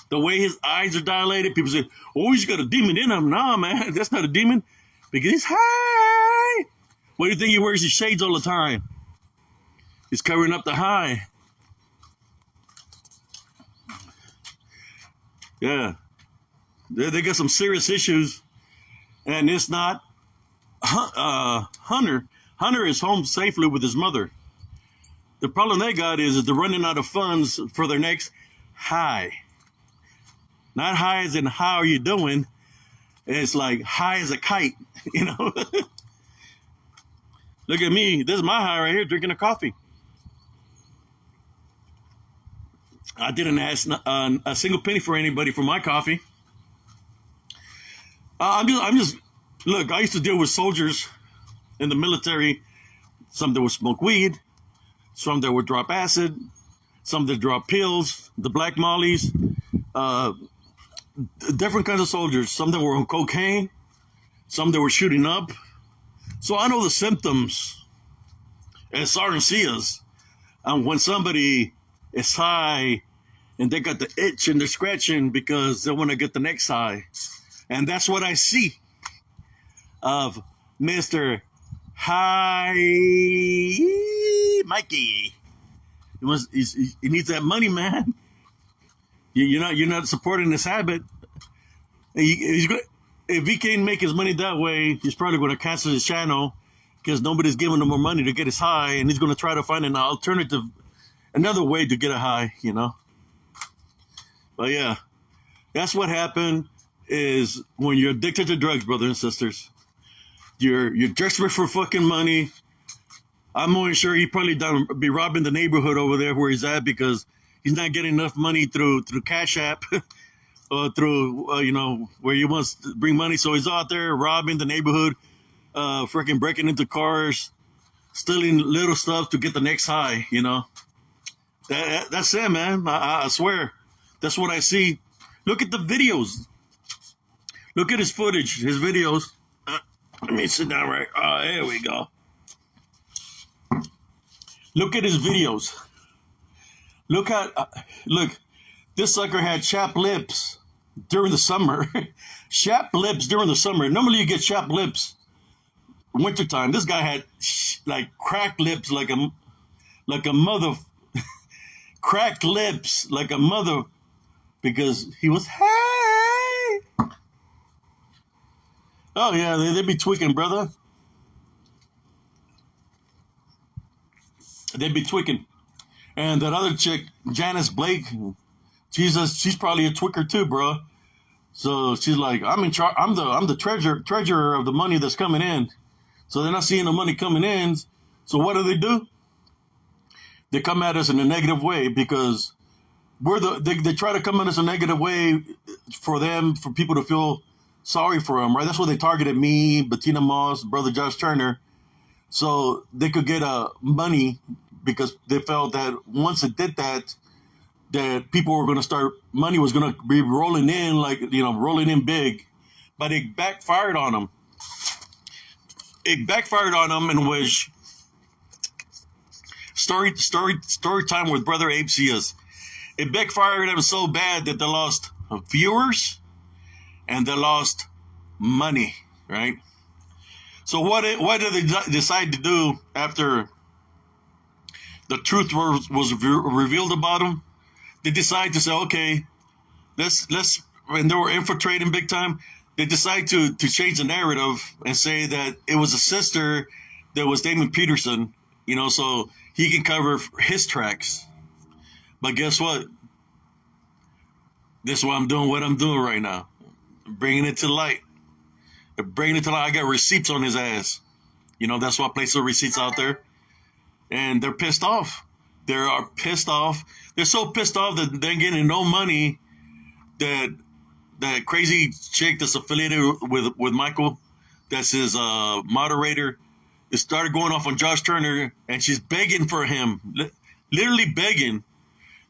The way his eyes are dilated, people say, oh, he's got a demon in him. Nah, man, that's not a demon. Because he's high. What do you think he wears his shades all the time? He's covering up the high. Yeah. They got some serious issues. And it's not Hunter. Hunter is home safely with his mother. The problem they got is they're running out of funds for their next high. Not high as in how are you doing. It's like high as a kite, Look at me. This is my high right here, drinking a coffee. I didn't ask a single penny for anybody for my coffee. I'm just, look, I used to deal with soldiers in the military. Some that would smoke weed, some that would drop acid, some that drop pills, the black mollies, different kinds of soldiers. Some that were on cocaine, some that were shooting up. So I know the symptoms as RNCs. And when somebody is high and they got the itch and they're scratching because they want to get the next high. And that's what I see of Mr. High Mikey. He needs that money, man. You're not supporting this habit. If he can't make his money that way, he's probably going to cancel his channel because nobody's giving him more money to get his high, and he's going to try to find an alternative, another way to get a high, But yeah, that's what happened is when you're addicted to drugs, brothers and sisters. You're desperate for fucking money. I'm more sure he probably be robbing the neighborhood over there where he's at because he's not getting enough money through Cash App or through where he wants to bring money. So he's out there robbing the neighborhood, freaking breaking into cars, stealing little stuff to get the next high. That's it, man. I swear, that's what I see. Look at the videos. Look at his footage, his videos. Let me sit down right. There we go. Look at his videos. Look, this sucker had chapped lips during the summer. Chapped lips during the summer. Normally you get chapped lips wintertime. This guy had cracked lips like a mother. Cracked lips like a mother because he was hey. Oh yeah, they be tweaking, brother. They'd be tweaking. And that other chick, Janice Blake, she's probably a tweaker too, bro. So she's like, I'm in charge. I'm the treasurer of the money that's coming in. So they're not seeing the money coming in. So what do? They come at us in a negative way because they try to come at us in a negative way for people to feel sorry for them, right? That's why they targeted me, Bettina Moss, brother Josh Turner, so they could get money because they felt that once it did that, that people were going to money was going to be rolling in, like, rolling in big, but it backfired on them. In which story time with brother Abe Cias. It backfired them so bad that they lost viewers and they lost money, right? So what did they decide to do after the truth was revealed about them? They decided to say, okay, let's when they were infiltrating big time, they decided to change the narrative and say that it was a sister that was Damon Peterson, so he can cover his tracks. But guess what? This is why I'm doing what I'm doing right now. Bringing it to light. I got receipts on his ass. That's why I place the receipts out there. And they're pissed off. They are pissed off. They're so pissed off that they're getting no money that crazy chick that's affiliated with Michael, that's his moderator, it started going off on Josh Turner, and she's begging for him, literally begging,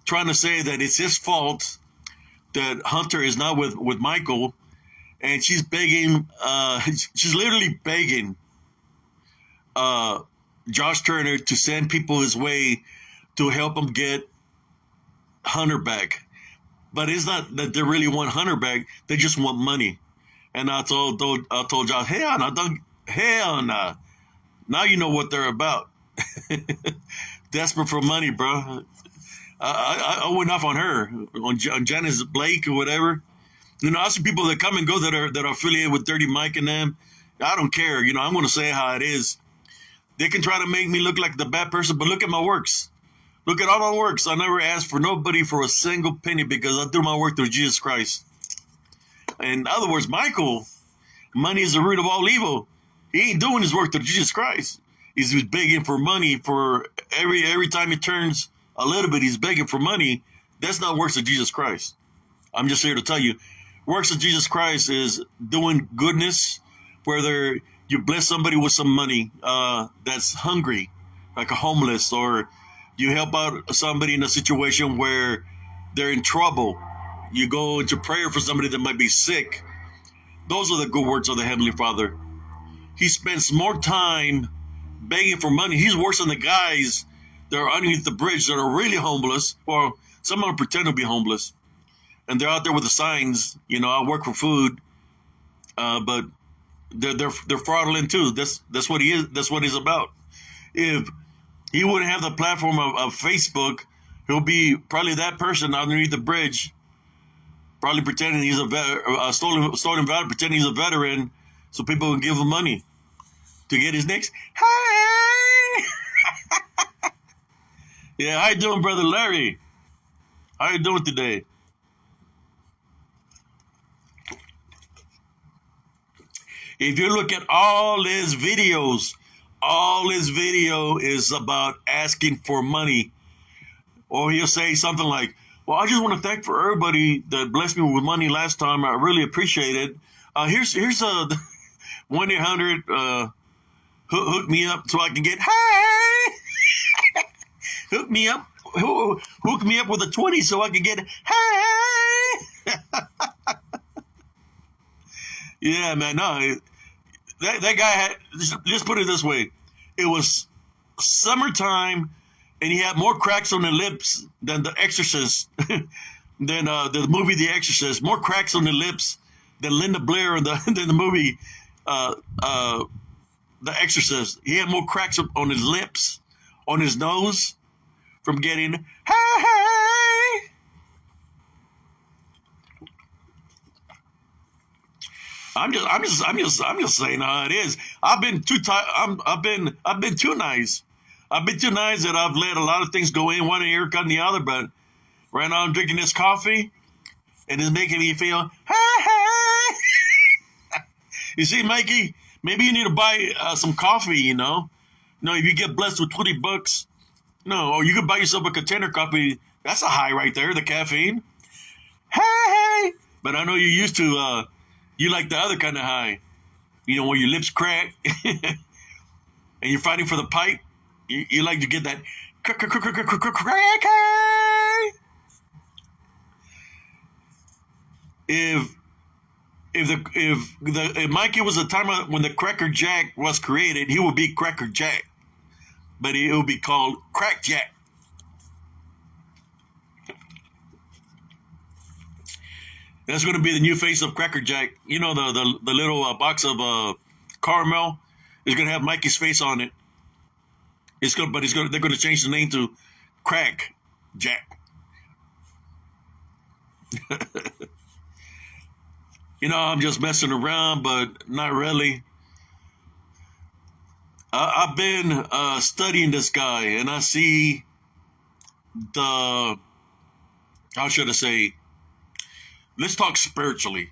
trying to say that it's his fault that Hunter is not with Michael, and she's begging, she's literally begging Josh Turner to send people his way to help him get Hunter back. But it's not that they really want Hunter back; they just want money. And I told Josh, hell nah. Now you know what they're about. Desperate for money, bro. I went off on her, on Janice Blake or whatever. I see people that come and go that are affiliated with Dirty Mike and them. I don't care. I'm going to say how it is. They can try to make me look like the bad person, but look at my works. Look at all my works. I never asked for nobody for a single penny because I do my work through Jesus Christ. In other words, Michael, money is the root of all evil. He ain't doing his work through Jesus Christ. He's begging for money for every time he turns a little bit, he's begging for money. That's not works of Jesus Christ. I'm just here to tell you, works of Jesus Christ is doing goodness, whether you bless somebody with some money that's hungry, like a homeless, or you help out somebody in a situation where they're in trouble. You go into prayer for somebody that might be sick. Those are the good works of the Heavenly Father. He spends more time begging for money. He's worse than the guys that are underneath the bridge that are really homeless, or some of them pretend to be homeless. And they're out there with the signs, I work for food, but they're fraudulent too. That's what he is. That's what he's about. If he wouldn't have the platform of Facebook, he'll be probably that person underneath the bridge, probably pretending he's a stolen valor, pretending he's a veteran, so people can give him money to get his next. Hey, yeah, how you doing, brother Larry? How you doing today? If you look at all his video is about asking for money. Or he'll say something like, well, I just want to thank for everybody that blessed me with money last time. I really appreciate it. Here's a 1-800 hook me up so I can get, hey! Hook me up with a 20 so I can get, hey! Yeah, man, no. That guy had, let's put it this way. It was summertime, and he had more cracks on the lips than The Exorcist, than the movie The Exorcist. More cracks on the lips than Linda Blair in the movie The Exorcist. He had more cracks on his lips, on his nose, from getting, hey! I'm just saying how it is. I've been too nice. I've been too nice that I've let a lot of things go in one ear, cut in the other. But right now I'm drinking this coffee, and it's making me feel, hey, hey. You see, Mikey, maybe you need to buy some coffee, you know? No, if you get blessed with $20, no, or you could buy yourself a container coffee. That's a high right there, the caffeine. Hey! But I know you're used to, you like the other kind of high. You know, where your lips crack and you're fighting for the pipe. You like to get that crack. If Mikey was the time when the Cracker Jack was created, he would be Cracker Jack, but it would be called Crack Jack. That's going to be the new face of Cracker Jack. You know, the little box of caramel is going to have Mikey's face on it. They're going to change the name to Crack Jack. You know, I'm just messing around, but not really. I've been studying this guy, and I see how should I say? Let's talk spiritually.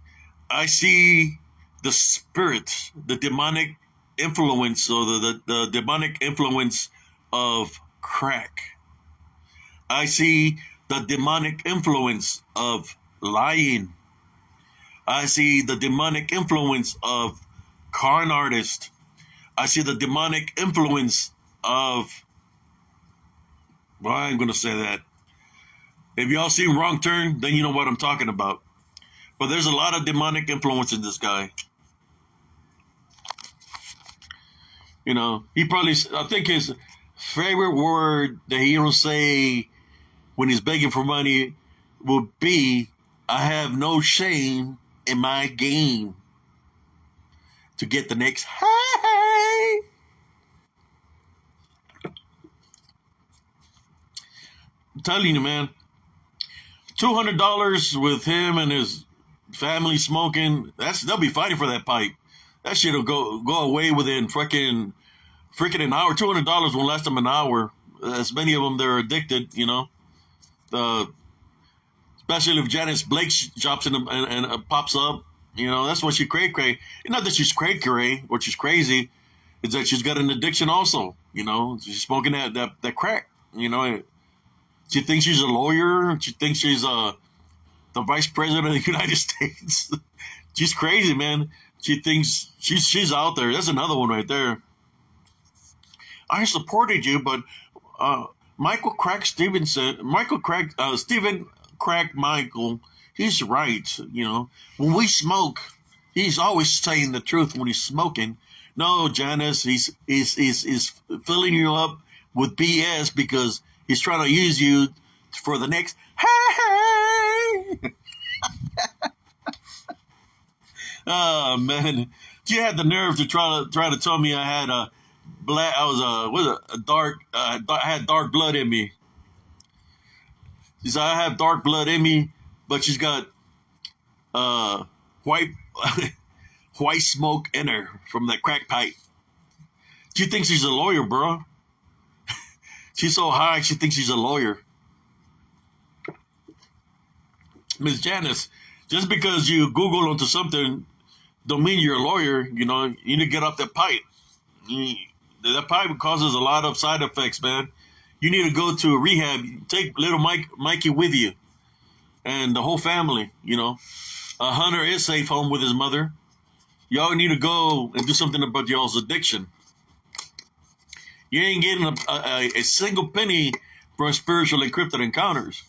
I see the spirit, the demonic influence, or the demonic influence of crack. I see the demonic influence of lying. I see the demonic influence of con artist. I see the demonic influence of, well, I'm going to say that. If y'all seen Wrong Turn, then you know what I'm talking about. But there's a lot of demonic influence in this guy. You know, I think his favorite word that he don't say when he's begging for money would be, I have no shame in my game, to get the next hey. I'm telling you, man, $200 with him and his family smoking, they'll be fighting for that pipe. That shit'll go away within freaking an hour. $200 won't last them an hour. As many of them, they're addicted, you know. Especially if Janice Blake drops in and pops up, you know, that's what she cray. Not that she's cray or she's crazy, it's that she's got an addiction also, you know. She's smoking that crack, you know. She thinks she's a lawyer. She thinks she's the vice president of the United States. She's crazy, man. She thinks she's out there. That's another one right there. I supported you, but Stephen Crack Michael, he's right. You know, when we smoke, he's always saying the truth when he's smoking. No, Janice, he's filling you up with BS because he's trying to use you for the next hey. Oh man, you had the nerve to try to tell me I had a I had dark blood in me. She said I have dark blood in me, but she's got white white smoke in her from that crack pipe. She thinks she's a lawyer, bro. She's so high, she thinks she's a lawyer. Miss Janice, just because you Google onto something don't mean you're a lawyer. You know, you need to get off that pipe. That pipe causes a lot of side effects, man. You need to go to a rehab. Take little Mikey with you and the whole family, you know. Hunter is safe home with his mother. Y'all need to go and do something about y'all's addiction. You ain't getting a single penny from spiritual encrypted encounters.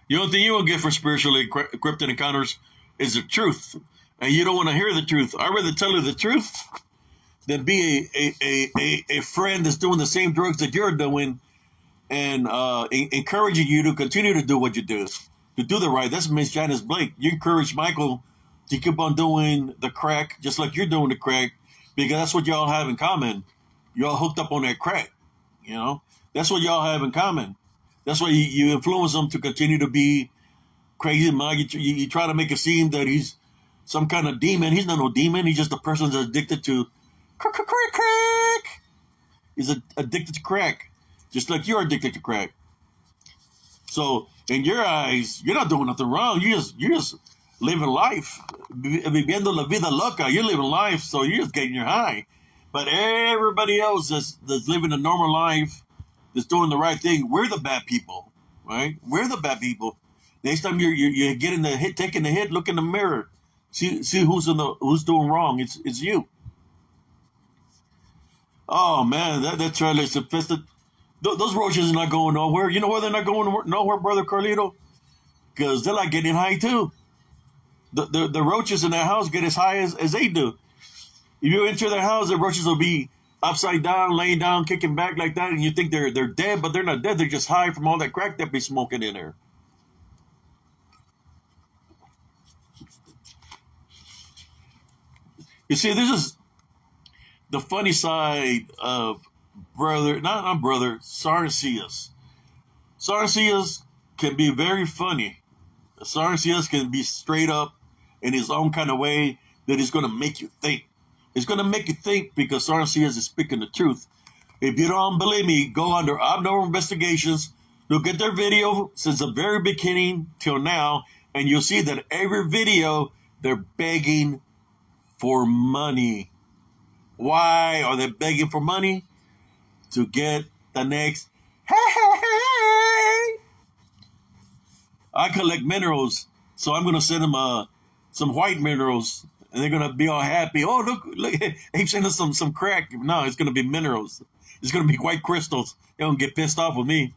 The only thing you will get from spiritually encrypted encounters is the truth. And you don't want to hear the truth. I'd rather tell you the truth than be a friend that's doing the same drugs that you're doing and encouraging you to continue to do what you do, to do the right. That's Miss Janice Blake. You encourage Michael to keep on doing the crack just like you're doing the crack because that's what y'all have in common. Y'all hooked up on that crack, you know? That's what y'all have in common. That's why you influence him to continue to be crazy. You try to make it seem that he's some kind of demon. He's not no demon. He's just a person that's addicted to crack. He's addicted to crack, just like you're addicted to crack. So in your eyes, you're not doing nothing wrong. You're just living life, viviendo la vida loca. You're living life, so you're just getting your high. But everybody else that's living a normal life, that's doing the right thing, we're the bad people, right? We're the bad people. Next time you're getting the hit, taking the hit, look in the mirror, see who's doing wrong. It's you. Oh man, that trailer's infested. Those roaches are not going nowhere. You know why they're not going nowhere, brother Carlito? Because they're like getting high too. The roaches in that house get as high as they do. If you enter their house, the roaches will be upside down, laying down, kicking back like that, and you think they're dead, but they're not dead. They're just high from all that crack that be smoking in there. You see, this is the funny side of brother, not brother, Sarcias. Sarcias can be very funny. Sarcias can be straight up in his own kind of way that is going to make you think. It's going to make you think because Sarcias is speaking the truth. If you don't believe me, go under Abnormal Investigations. Look at their video since the very beginning till now, and you'll see that every video they're begging for money. Why are they begging for money? To get the next hey. I collect minerals, so I'm gonna send them some white minerals, and they're gonna be all happy. Oh look, they sent us some crack. No, it's gonna be minerals. It's gonna be white crystals. They're gonna get pissed off with me.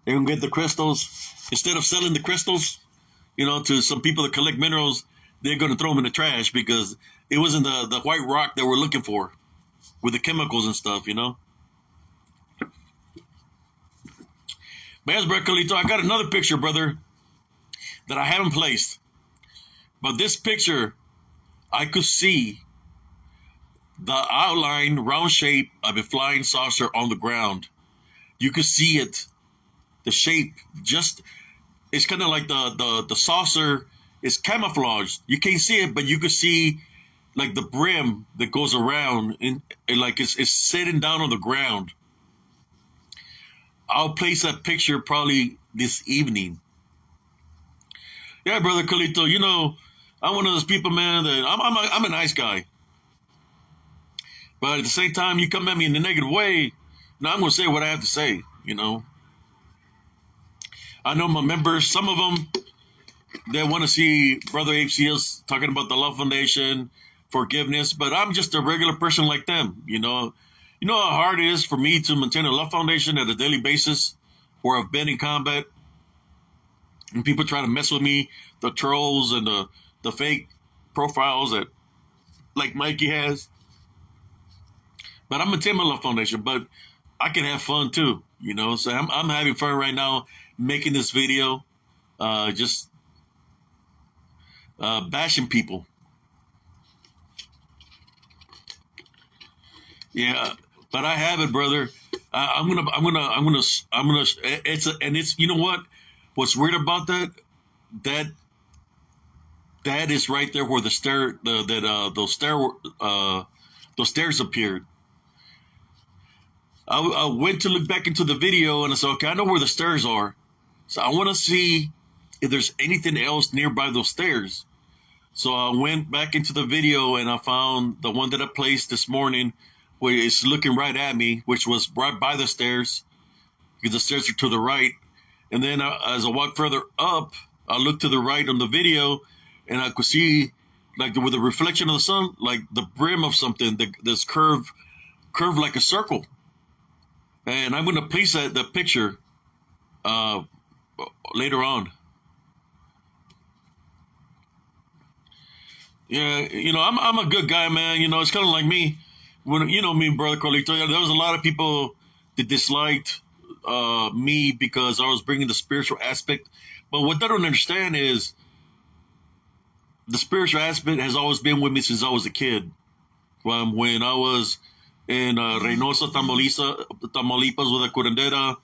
They're gonna get the crystals instead of selling the crystals, to some people that collect minerals. They're gonna throw them in the trash because it wasn't the white rock that we're looking for with the chemicals and stuff. But yes, brother Carlito, I got another picture, brother, that I haven't placed. But this picture, I could see the outline, round shape of a flying saucer on the ground. You could see it, the shape, it's kind of like the saucer is camouflaged. You can't see it, but you could see like the brim that goes around, and like it's sitting down on the ground. I'll place that picture probably this evening. Yeah, brother Carlito, I'm one of those people, man, that I'm a nice guy. But at the same time, you come at me in a negative way, now I'm going to say what I have to say, I know my members, some of them, they want to see Brother HCS talking about the Love Foundation, forgiveness, but I'm just a regular person like them, You know how hard it is for me to maintain a Love Foundation at a daily basis where I've been in combat and people try to mess with me, the trolls and the fake profiles that like Mikey has. But I'm maintaining my Love Foundation, but I can have fun too, So I'm having fun right now making this video, just bashing people. Yeah. But I have it, brother. I'm gonna. It's you know what? What's weird about that? That is right there where those stairs appeared. I went to look back into the video and I said, okay, I know where the stairs are, so I want to see if there's anything else nearby those stairs. So I went back into the video and I found the one that I placed this morning, where it's looking right at me, which was right by the stairs, because the stairs are to the right. And then as I walked further up, I looked to the right on the video, and I could see, like with the reflection of the sun, like the brim of something that's curved like a circle. And I'm going to place the picture later on. Yeah, I'm a good guy, man. It's kind of like me. When me, brother Carlito, there was a lot of people that disliked me because I was bringing the spiritual aspect. But what they don't understand is the spiritual aspect has always been with me since I was a kid. When I was in Reynosa, Tamaulipas with a curandera,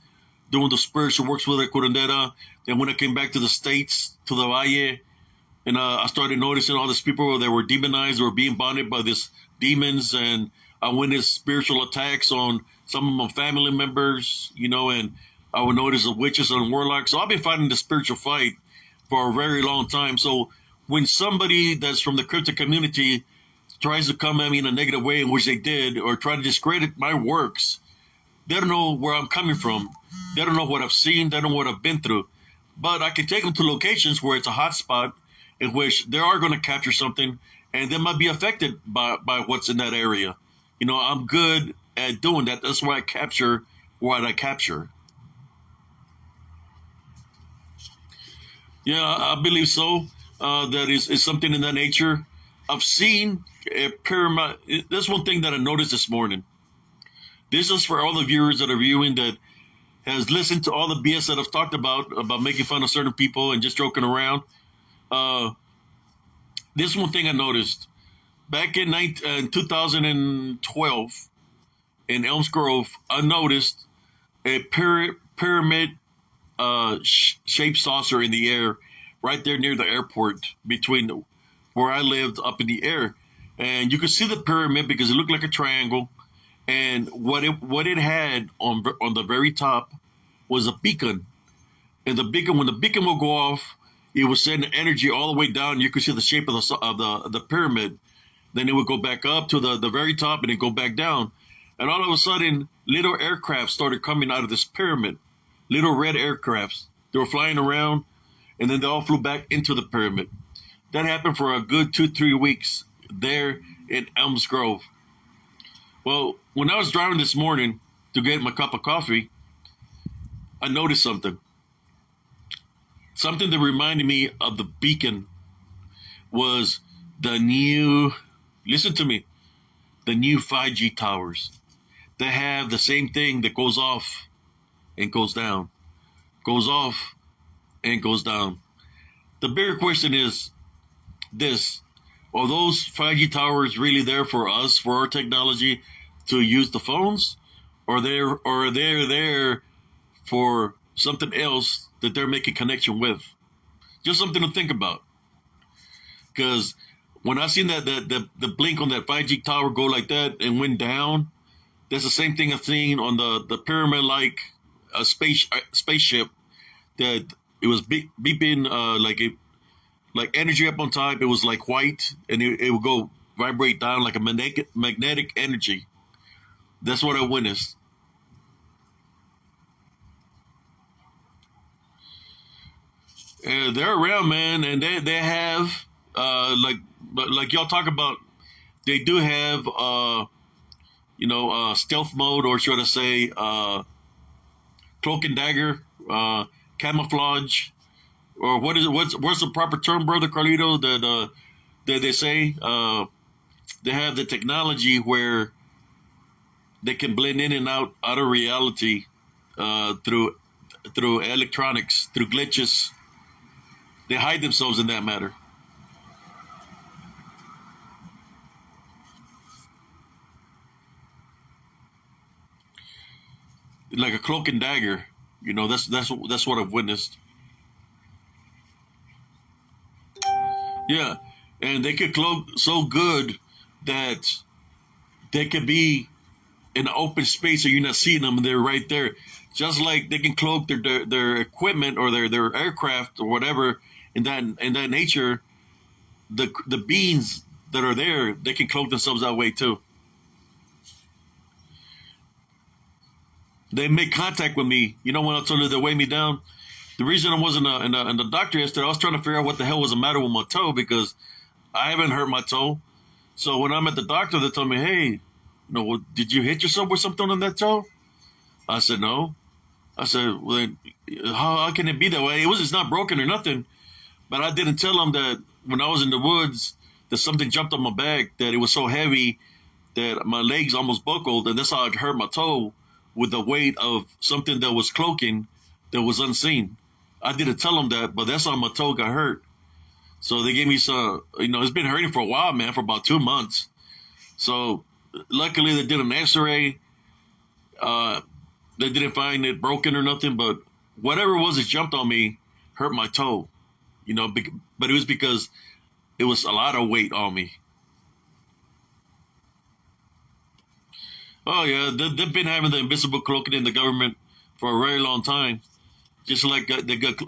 doing the spiritual works with a curandera. Then when I came back to the States, to the Valle, and I started noticing all these people that were demonized or being bonded by these demons, and I witnessed spiritual attacks on some of my family members, and I would notice the witches and warlocks. So I've been fighting the spiritual fight for a very long time. So when somebody that's from the crypto community tries to come at me in a negative way, in which they did, or try to discredit my works, they don't know where I'm coming from. They don't know what I've seen. They don't know what I've been through. But I can take them to locations where it's a hot spot in which they are going to capture something and they might be affected by what's in that area. I'm good at doing that. That's why I capture what I capture. Yeah, I believe so. That is something in that nature. I've seen a pyramid. That's one thing that I noticed this morning. This is for all the viewers that are viewing that has listened to all the BS that I've talked about making fun of certain people and just joking around. Uh, this one thing I noticed back in 2012 in Elms Grove. I noticed a pyramid shaped saucer in the air right there near the airport between where I lived up in the air. And you could see the pyramid because it looked like a triangle. And what it had on the very top was a beacon. And the beacon, when the beacon would go off, it would send energy all the way down. You could see the shape of the pyramid. Then it would go back up to the very top and then go back down. And all of a sudden, little aircraft started coming out of this pyramid. Little red aircrafts. They were flying around, and then they all flew back into the pyramid. That happened for a good 2-3 weeks there in Elms Grove. Well, when I was driving this morning to get my cup of coffee, I noticed something. Something that reminded me of the beacon was the new, listen to me, the new 5G towers. They have the same thing that goes off and goes down, goes off and goes down. The bigger question is this: are those 5G towers really there for us, for our technology to use the phones, or are they there for something else that they're making connection with? Just something to think about. Because when I seen that the blink on that 5G tower go like that and went down, that's the same thing I've seen on the pyramid like spaceship that it was beeping like energy up on top. It was like white, and it would go vibrate down like a magnetic energy. That's what I witnessed. They're around, man, and they have like y'all talk about. They do have stealth mode, or should I say cloak and dagger, camouflage, or what's the proper term, brother Carlito? That they say they have the technology where they can blend in and out of reality through electronics, through glitches. They hide themselves in that matter. Like a cloak and dagger. That's what I've witnessed. Yeah, and they could cloak so good that they could be in an open space, or you're not seeing them. They're right there, just like they can cloak their equipment or their aircraft or whatever in that nature. The beings that are there, they can cloak themselves that way too. They make contact with me. When I told you they weigh me down. The reason I wasn't in the doctor yesterday, I was trying to figure out what the hell was the matter with my toe because I haven't hurt my toe. So when I'm at the doctor, they told me, "Hey, did you hit yourself with something on that toe?" I said, "No." I said, "Well, then, how can it be that way? It's not broken or nothing." But I didn't tell them that when I was in the woods, that something jumped on my back, that it was so heavy that my legs almost buckled, and that's how it hurt my toe with the weight of something that was cloaking that was unseen. I didn't tell them that, but that's how my toe got hurt. So they gave me some, it's been hurting for a while, man, for about 2 months. So luckily they did an x-ray. They didn't find it broken or nothing, but whatever it was that jumped on me hurt my toe, but it was because it was a lot of weight on me. Oh yeah, they've been having the invisible cloaking in the government for a very long time. Just like they got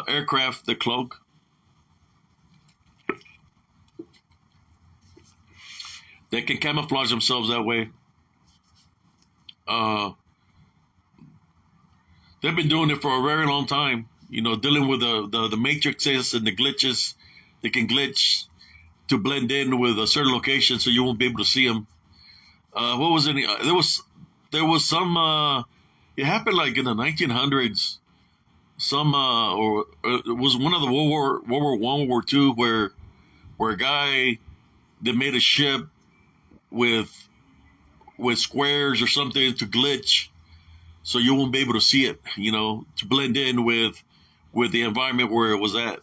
aircraft that cloak. They can camouflage themselves that way. Uh, they've been doing it for a very long time. Dealing with the matrices and the glitches. They can glitch to blend in with a certain location, so you won't be able to see them. What was it? There was some. It happened like in the 1900s. Some or it was one of the World War I, World War II, where a guy that made a ship with squares or something to glitch, so you won't be able to see it. To blend in with the environment where it was at.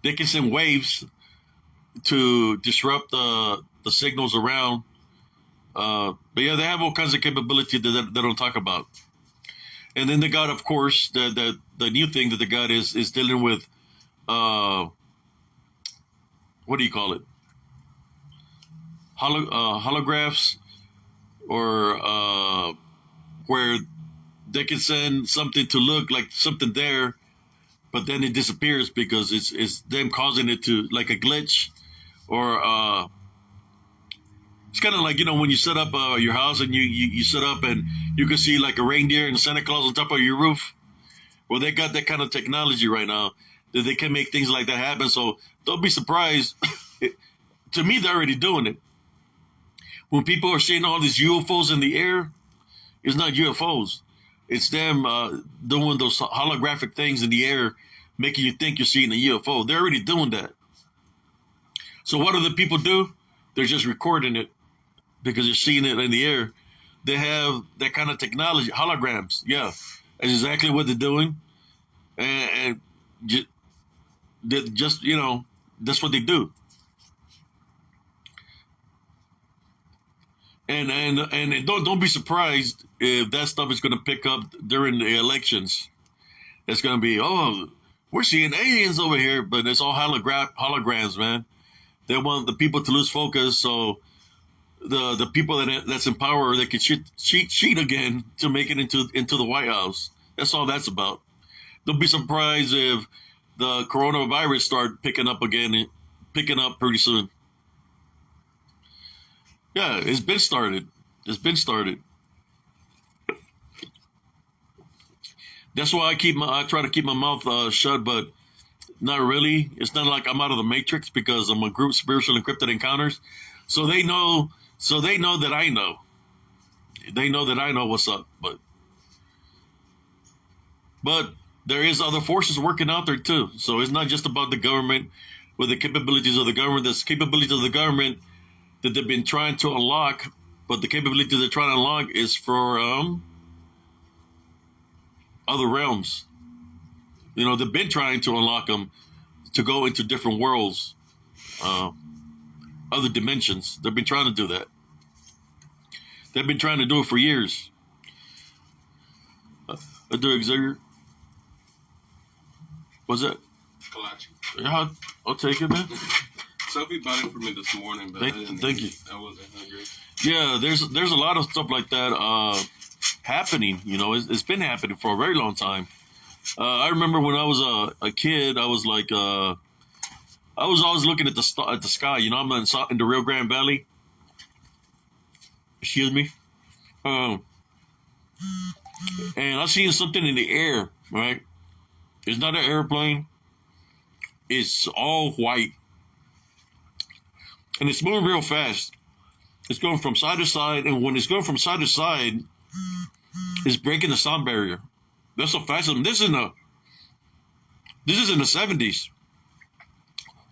They can send waves to disrupt the signals around. But yeah, they have all kinds of capability that they don't talk about. And then they got, of course, the new thing that they got is dealing with, what do you call it? Holographs, or where they can send something to look like something there, but then it disappears because it's them causing it to, like a glitch, or it's kind of like when you set up your house and you set up and you can see like a reindeer and Santa Claus on top of your roof. Well, they got that kind of technology right now that they can make things like that happen. So don't be surprised. To me, they're already doing it. When people are seeing all these UFOs in the air, it's not UFOs. It's them doing those holographic things in the air, making you think you're seeing a UFO. They're already doing that. So what do the people do? They're just recording it because they're seeing it in the air. They have that kind of technology, holograms. Yeah, that's exactly what they're doing. And just that's what they do. And don't be surprised if that stuff is going to pick up during the elections. It's going to be, oh, we're seeing aliens over here, but it's all holograms, man. They want the people to lose focus, so the people that's in power, they can cheat again to make it into the White House. That's all that's about. Don't be surprised if the coronavirus start picking up pretty soon. Yeah, it's been started. It's been started. That's why I try to keep my mouth shut, but not really. It's not like I'm out of the matrix because I'm a group Spiritual Encrypted Encounters. So they know. So they know that I know. They know that I know what's up. But there is other forces working out there too. So it's not just about the government with the capabilities of the government. There's capabilities of the government that they've been trying to unlock, but the capability they're trying to unlock is for other realms. They've been trying to unlock them to go into different worlds, other dimensions. They've been trying to do that. They've been trying to do it for years. I do Xavier. What's that? Kalachi. Yeah, I'll take it, man. Sophie bought it for me this morning, but thank you. I wasn't hungry. Yeah, there's a lot of stuff like that happening. It's been happening for a very long time. I remember when I was a kid, I was like, I was always looking at the sky. I'm in the Rio Grande Valley. Excuse me. And I seen something in the air. Right? It's not an airplane. It's all white. And it's moving real fast. It's going from side to side, and when it's going from side to side, it's breaking the sound barrier. That's so fast. This is in the 70s.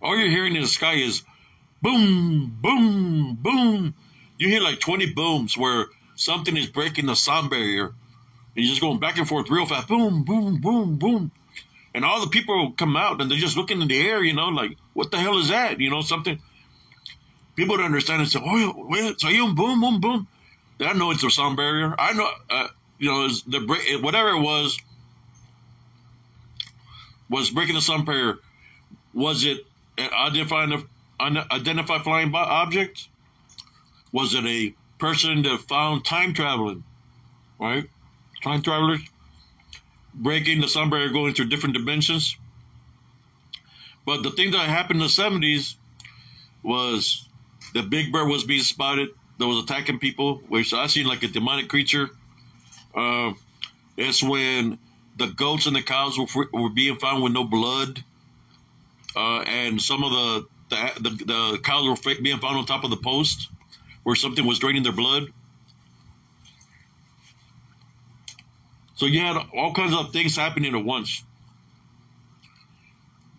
All you're hearing in the sky is boom, boom, boom. You hear like 20 booms where something is breaking the sound barrier. And you're just going back and forth real fast. Boom, boom, boom, boom. And all the people come out and they're just looking in the air, like, what the hell is that? Something. People don't understand and say, oh, wait, so you boom, boom, boom. I know it's a sound barrier. I know, it's whatever it was breaking the sound barrier. Was it an unidentified flying object? Was it a person that found time traveling? Right? Time travelers? breaking the sound barrier, going to different dimensions. But the thing that happened in the 70s was the Big Bird was being spotted that was attacking people, which I seen like a demonic creature. It's when the goats and the cows were being found with no blood, and some of the cows were being found on top of the post where something was draining their blood. So you had all kinds of things happening at once.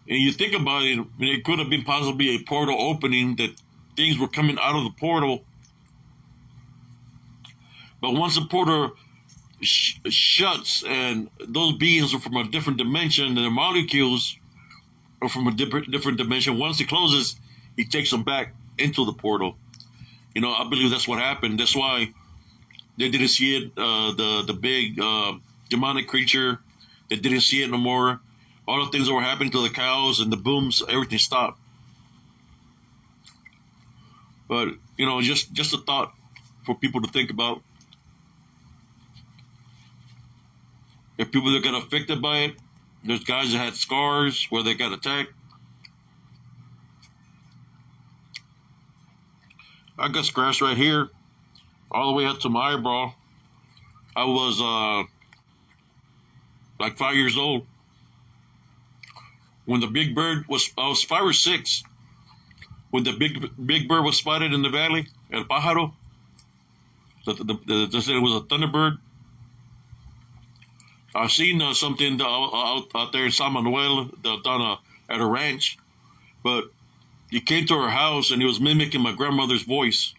And you think about it, it could have been possibly a portal opening, that things were coming out of the portal. But once the portal shuts and those beings are from a different dimension and the molecules are from a different dimension, once it closes, he takes them back into the portal. I believe that's what happened. That's why they didn't see it, the big demonic creature. They didn't see it no more. All the things that were happening to the cows and the booms, everything stopped. But, just a thought for people to think about. If people that got affected by it, there's guys that had scars where they got attacked. I got scratched right here, all the way up to my eyebrow. I was like 5 years old. When the big bird I was 5 or 6. When the big bird was spotted in the valley, El Pájaro, they said it was a thunderbird. I seen something out there in San Manuel down at a ranch, but he came to our house and he was mimicking my grandmother's voice.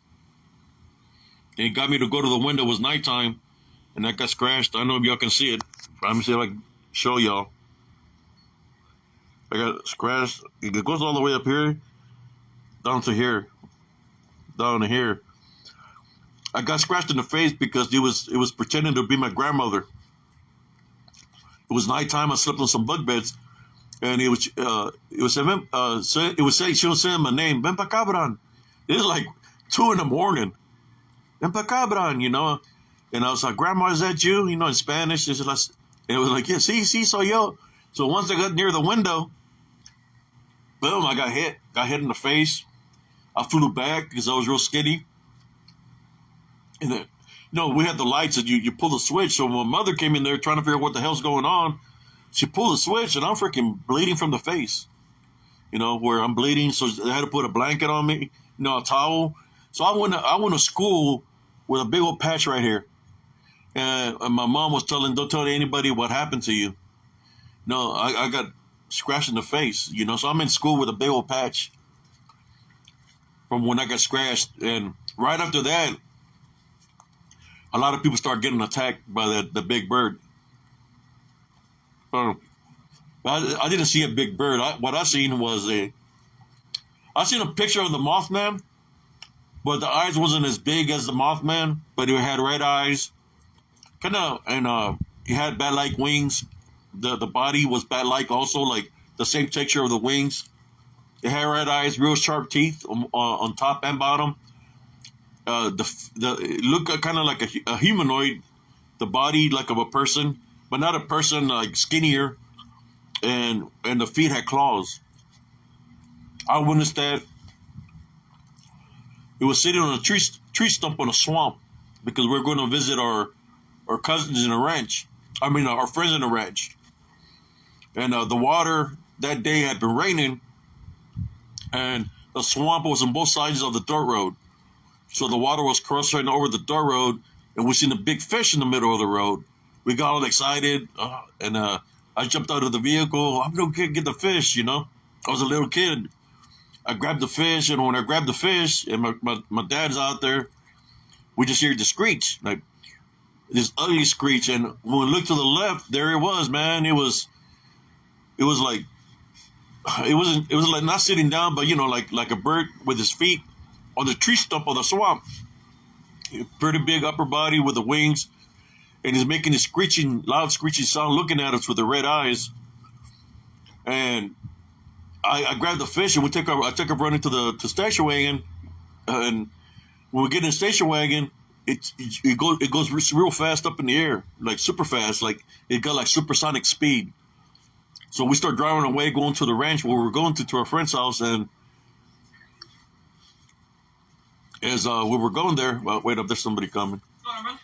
And he got me to go to the window. It was nighttime, and I got scratched. I don't know if y'all can see it. Let me see if I can show y'all. I got scratched. It goes all the way up here, down to here, down to here. I got scratched in the face because it was pretending to be my grandmother. It was nighttime. I slept on some bug beds, and it was saying, she was saying my name, Ven pa' cabron. It was like 2 a.m. Ven pa' cabron, And I was like, Grandma, is that you? In Spanish. And it was like, yeah, sí, soy yo. So once I got near the window, boom, I got hit in the face. I flew back because I was real skinny. And then, we had the lights and you pull the switch. So my mother came in there trying to figure out what the hell's going on. She pulled the switch and I'm freaking bleeding from the face. Where I'm bleeding. So they had to put a blanket on me, a towel. So I went to school with a big old patch right here. And my mom was don't tell anybody what happened to you. No, I got scratched in the face, so I'm in school with a big old patch from when I got scratched. And right after that, a lot of people start getting attacked by the big bird. I didn't see a big bird. What I seen was I seen a picture of the Mothman, but the eyes wasn't as big as the Mothman, but he had red eyes, and he had bat-like wings. The body was bat-like also, like the same texture of the wings. It had red eyes, real sharp teeth on top and bottom. It looked kind of like a humanoid, the body like of a person, but not a person, like skinnier, and the feet had claws. I witnessed that. It was sitting on a tree stump on a swamp because we were going to visit our cousins in a ranch. Our friends in a ranch. And the water that day had been raining, and the swamp was on both sides of the dirt road. So the water was crossing over the dirt road, and we seen a big fish in the middle of the road. We got all excited, and I jumped out of the vehicle. I'm going to get the fish, I was a little kid. I grabbed the fish, and when I grabbed the fish, and my dad's out there, we just hear the screech, like this ugly screech. And when we looked to the left, there it was, man. It was like, it was like not sitting down, but like a bird with his feet on the tree stump of the swamp. Pretty big upper body with the wings, and he's making this loud screeching sound, looking at us with the red eyes. And I grabbed the fish, and I took her running to station wagon. And when we get in the station wagon, it goes real fast up in the air, like super fast, like it got like supersonic speed. So we start driving away, going to the ranch where we're going to our friend's house, and as we were going there, well, wait up, there's somebody coming. What's going on, brother?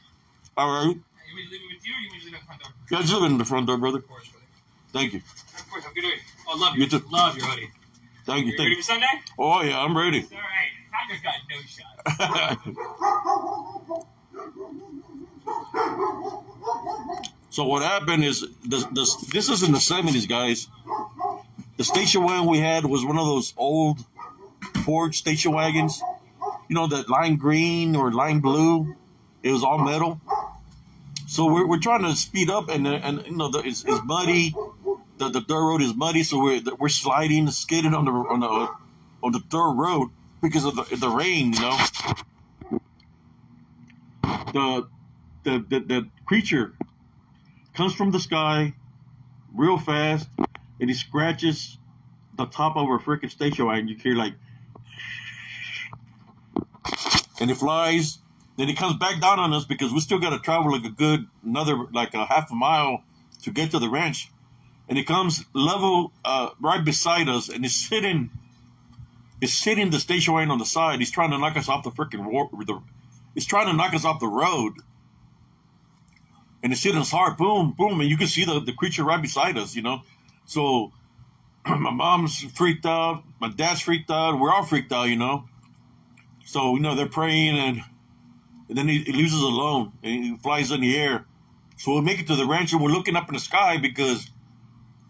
All right. You want me to leave it with you, or you want me to leave it at the front door? Yeah, just leave it in the front door, brother. Of course, brother. Thank you. Of course, have a good day. Oh, love you. You too. Love your hoodie. Thank you. You Thank ready you. for Sunday? Oh yeah, I'm ready. All right. Packers got no shot. So what happened is this is in the 70s, guys. The station wagon we had was one of those old Ford station wagons. You know, that lime green or lime blue. It was all metal. So we're trying to speed up, and you know it's muddy. The dirt road is muddy, so we're sliding, skidding on the dirt road because of the rain. You know, the creature comes from the sky real fast, and he scratches the top of our freaking station wagon. You hear like, and it flies. Then it comes back down on us because we still got to travel like a half a mile to get to the ranch. And it comes level right beside us, and it's hitting the station wagon on the side. He's trying to knock us off the freaking he's trying to knock us off the road. And it's hitting us hard, boom, boom, and you can see the creature right beside us, you know. So my mom's freaked out, my dad's freaked out, we're all freaked out, you know. So, you know, they're praying, and then he leaves us alone, and he flies in the air. So we make it to the ranch, and we're looking up in the sky because,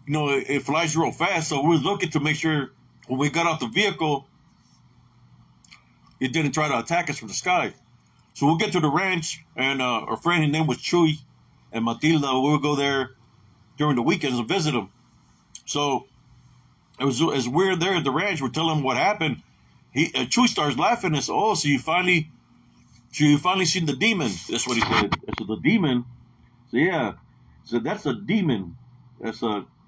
you know, it flies real fast. So we're looking to make sure when we got out the vehicle, it didn't try to attack us from the sky. So we'll get to the ranch, and our friend, his name was Chuy, and Matilda, we'll go there during the weekends and visit him. So as we're there at the ranch, we're telling him what happened. Chuy starts laughing and says, "Oh, so you finally seen the demon?" That's what he said. I said, "The demon?" So yeah. He said, "That's a demon."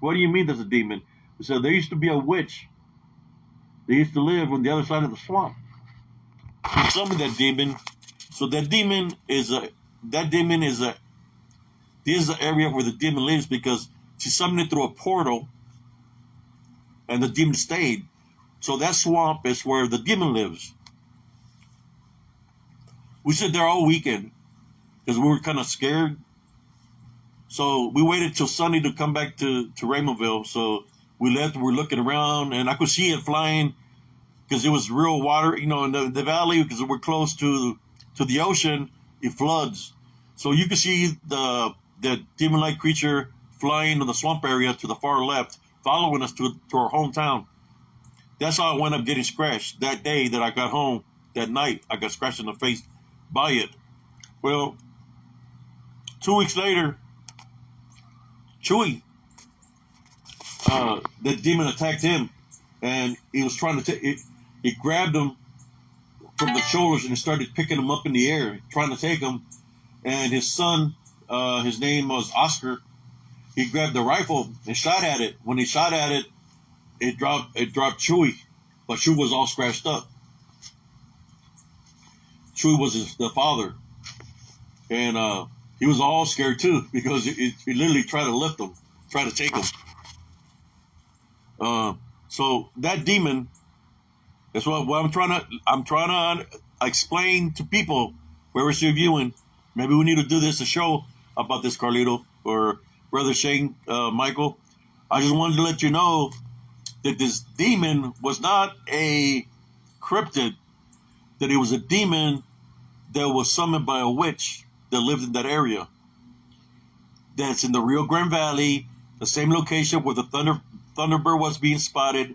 What do you mean that's a demon? He said, "There used to be a witch. They used to live on the other side of the swamp." He told me that demon. So that demon is this is the area where the demon lives because she summoned it through a portal, and the demon stayed. So that swamp is where the demon lives. We sat there all weekend because we were kind of scared. So we waited till Sunday to come back to Raymondville. So we left, we were looking around, and I could see it flying because it was real water, you know, in the valley, because we're close to the ocean, it floods. So you can see the demon-like creature flying in the swamp area to the far left, following us to our hometown. That's how I wound up getting scratched. That day that I got home, that night, I got scratched in the face by it. Well, 2 weeks later, Chuy, that demon attacked him, and he was trying to take it. It grabbed him from the shoulders and it started picking him up in the air, trying to take him. And his son, his name was Oscar. He grabbed the rifle and shot at it. When he shot at it, it dropped Chuy, but Chuy was all scratched up. Chuy was the father, and he was all scared too because it literally tried to lift him, try to take him. So that demon. That's what I'm trying to explain to people whoever's still viewing. Maybe we need to do this a show about this, Carlito or Brother Shane, Michael. I just wanted to let you know that this demon was not a cryptid, that it was a demon that was summoned by a witch that lived in that area. That's in the Rio Grande Valley, the same location where the Thunderbird was being spotted,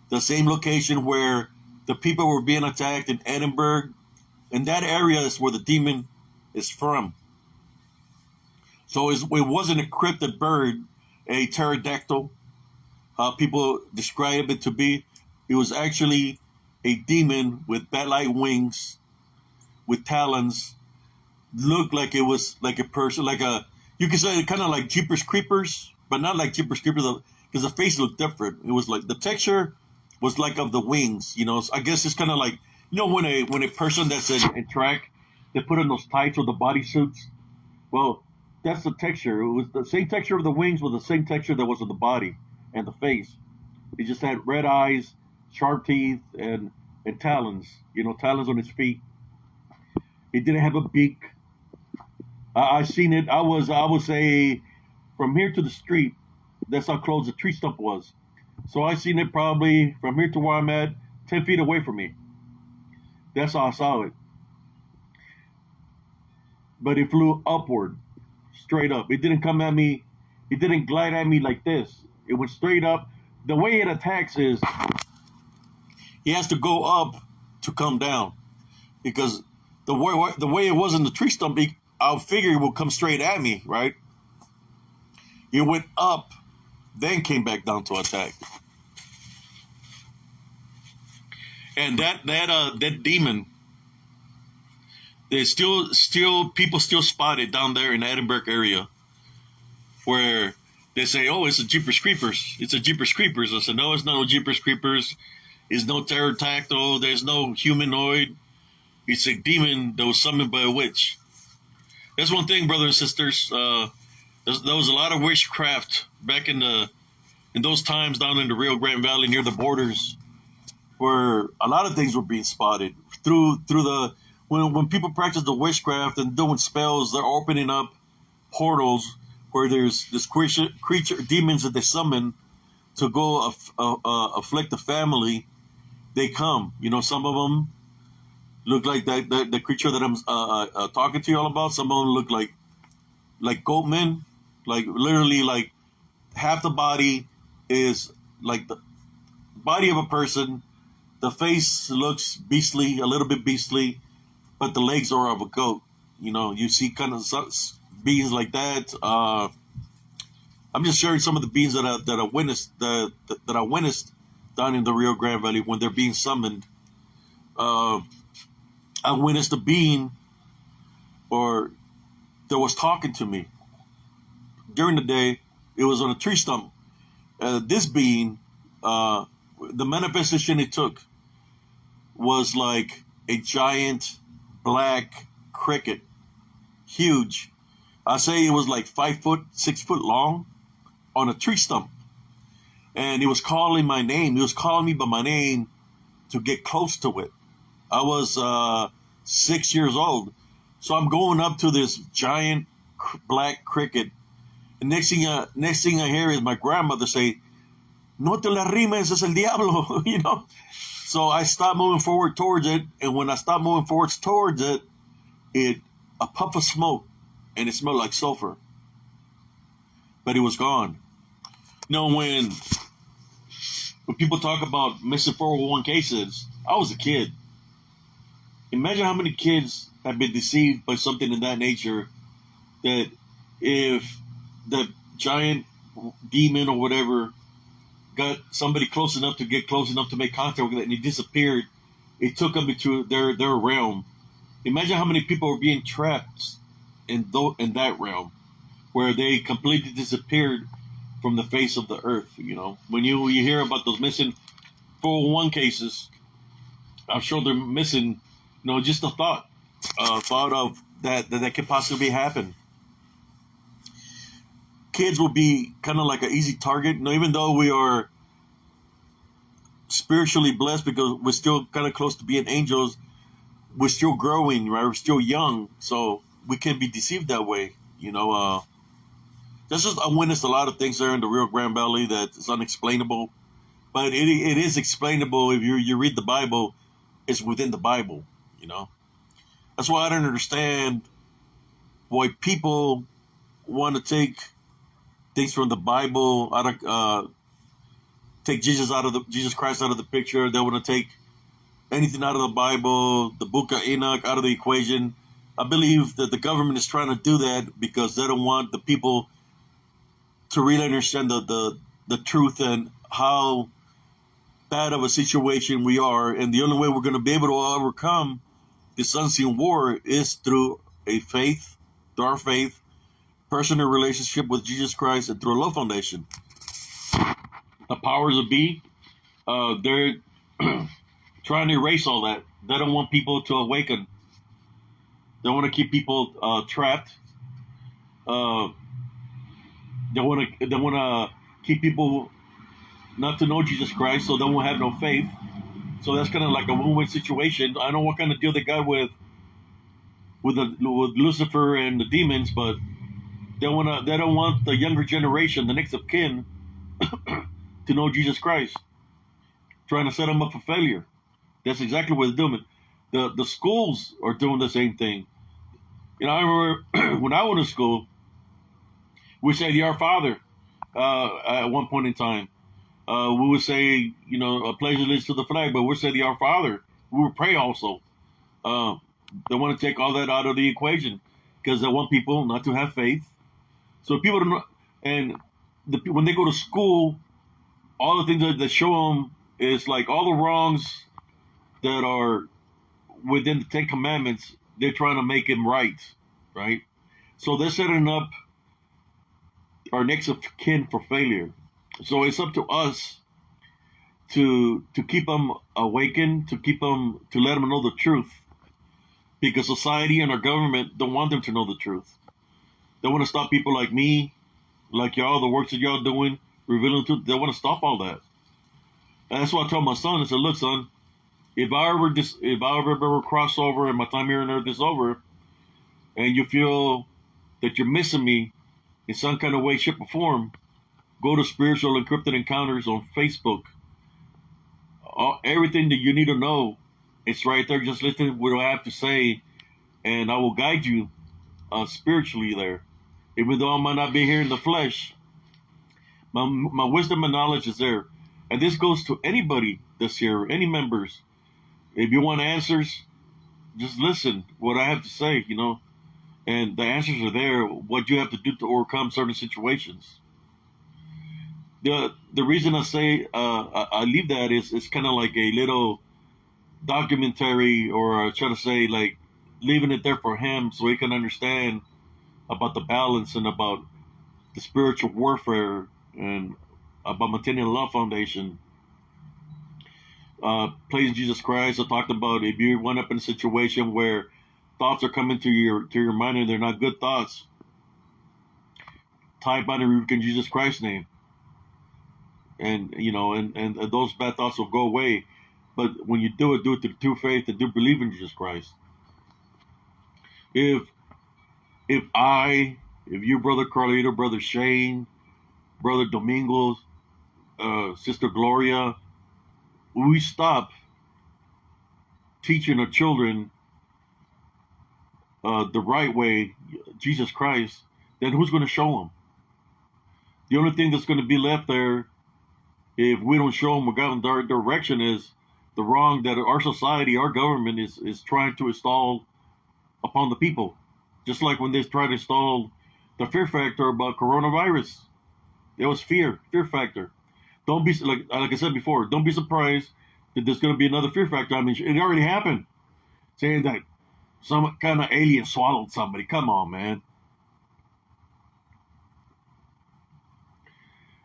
the same location where the people were being attacked in Edinburgh. And that area is where the demon is from. So it wasn't a cryptid bird, a pterodactyl, how people describe it to be. It was actually a demon with bat-like wings, with talons, looked like it was like a person, you could say kind of like Jeepers Creepers, but not like Jeepers Creepers, because the face looked different. It was like, the texture was like of the wings, you know. So I guess it's kind of like, you know, when a person that's in track, they put in those tights with the bodysuits. Well, that's the texture. It was the same texture of the wings with the same texture that was of the body and the face. He just had red eyes, sharp teeth, and talons. Talons on his feet. He didn't have a beak. I seen it. I would say from here to the street. That's how close the tree stump was. So I seen it probably from here to where I'm at, 10 feet away from me. That's how I saw it. But it flew upward, straight up. It didn't come at me. It didn't glide at me like this. It went straight up. The way it attacks is he has to go up to come down, because the way it was in the tree stump, I figure it will come straight at me, right? It went up, then came back down to attack. And that demon, there's still people still spot it down there in the Edinburgh area, where they say, "Oh, it's a Jeepers Creepers. It's a Jeepers Creepers." I said, "No, it's not a Jeepers Creepers. It's no pterodactyl. There's no humanoid. It's a demon that was summoned by a witch." That's one thing, brothers and sisters. There was a lot of witchcraft back in those times down in the Rio Grande Valley near the borders, where a lot of things were being spotted through the when people practice the witchcraft and doing spells, they're opening up portals where there's this creature demons that they summon to go afflict the family. They come. Some of them look like the creature that I'm talking to you all about. Some of them look like goat men, like literally like half the body is like the body of a person. The face looks beastly, a little bit beastly, but the legs are of a goat. You see kind of beings like that. I'm just sharing some of the beings that I witnessed that I witnessed down in the Rio Grande Valley when they're being summoned. I witnessed a being that was talking to me during the day. It was on a tree stump. This being, the manifestation it took was like a giant black cricket, huge. I say it was like 5 foot, 6 foot long, on a tree stump, and he was calling my name. He was calling me by my name to get close to it. I was 6 years old, so I'm going up to this giant black cricket. And next thing I hear is my grandmother say, "No te la rimes, es el diablo," So I stopped moving forward towards it, and when I stopped moving forward towards it, a puff of smoke, and it smelled like sulfur. But it was gone. When people talk about missing 401 cases, I was a kid. Imagine how many kids have been deceived by something in that nature, that if the giant demon or whatever got somebody close enough to get close enough to make contact with it and he disappeared, it took them into their realm. Imagine how many people are being trapped in that realm, where they completely disappeared from the face of the earth. When you hear about those missing 401 cases, I'm sure they're missing, just a thought of that could possibly happen. Kids will be kind of like an easy target. Even though we are spiritually blessed because we're still kind of close to being angels, we're still growing, right? We're still young, so we can be deceived that way. That's just, I witnessed a lot of things there in the Rio Grande Valley that is unexplainable, but it is explainable if you read the Bible. It's within the Bible. That's why I don't understand why people want to take things from the Bible take Jesus Christ out of the picture. They want to take anything out of the Bible, the book of Enoch, out of the equation. I believe that the government is trying to do that because they don't want the people to really understand the truth and how bad of a situation we are. And the only way we're going to be able to overcome this unseen war is through our faith, personal relationship with Jesus Christ, and through a love foundation. The powers that be, they're trying to erase all that. They don't want people to awaken. They want to keep people trapped. Uh, they want to keep people not to know Jesus Christ, so they won't have no faith. So that's kind of like a win-win situation. I don't know what kind of deal they got with Lucifer and the demons, but they don't want the younger generation, the next of kin, to know Jesus Christ. Trying to set them up for failure. That's exactly what they're doing. The schools are doing the same thing. I remember when I went to school, we say the Our Father at one point in time. We would say, a pledge allegiance to the flag, but we'd say the Our Father. We would pray also. They want to take all that out of the equation because they want people not to have faith. So people don't know, and when they go to school, all the things that they show them is like all the wrongs that are within the Ten Commandments. They're trying to make them right? So they're setting up our next of kin for failure. So it's up to us to keep them awakened, to let them know the truth, because society and our government don't want them to know the truth. They want to stop people like me, like y'all, the works that y'all doing, revealing the truth. They want to stop all that. And that's why I told my son, I said, look, son, if I ever cross over and my time here on earth is over, and you feel that you're missing me in some kind of way, shape, or form, go to Spiritual Encrypted Encounters on Facebook. Everything that you need to know, it's right there. Just listen to what I have to say, and I will guide you spiritually there. Even though I might not be here in the flesh, my wisdom and knowledge is there. And this goes to anybody that's here, any members. If you want answers, just listen what I have to say, and the answers are there, what you have to do to overcome certain situations. The reason I say I leave that is it's kind of like a little documentary, or I try to say like leaving it there for him so he can understand about the balance and about the spiritual warfare and about maintaining the Love Foundation. Praising Jesus Christ, I talked about if you wind up in a situation where thoughts are coming to your mind and they're not good thoughts, type out and rebuke in Jesus Christ's name. And and those bad thoughts will go away. But when you do it through faith and do believe in Jesus Christ. If you, Brother Carlito, Brother Shane, Brother Domingos, Sister Gloria, we stop teaching our children the right way, Jesus Christ, then who's going to show them? The only thing that's going to be left there, if we don't show them what God in our direction, is the wrong that our society, our government is trying to install upon the people. Just like when they tried to install the fear factor about coronavirus. It was fear factor. Don't be, like I said before, don't be surprised that there's going to be another fear factor. I mean, it already happened. Saying that some kind of alien swallowed somebody. Come on, man.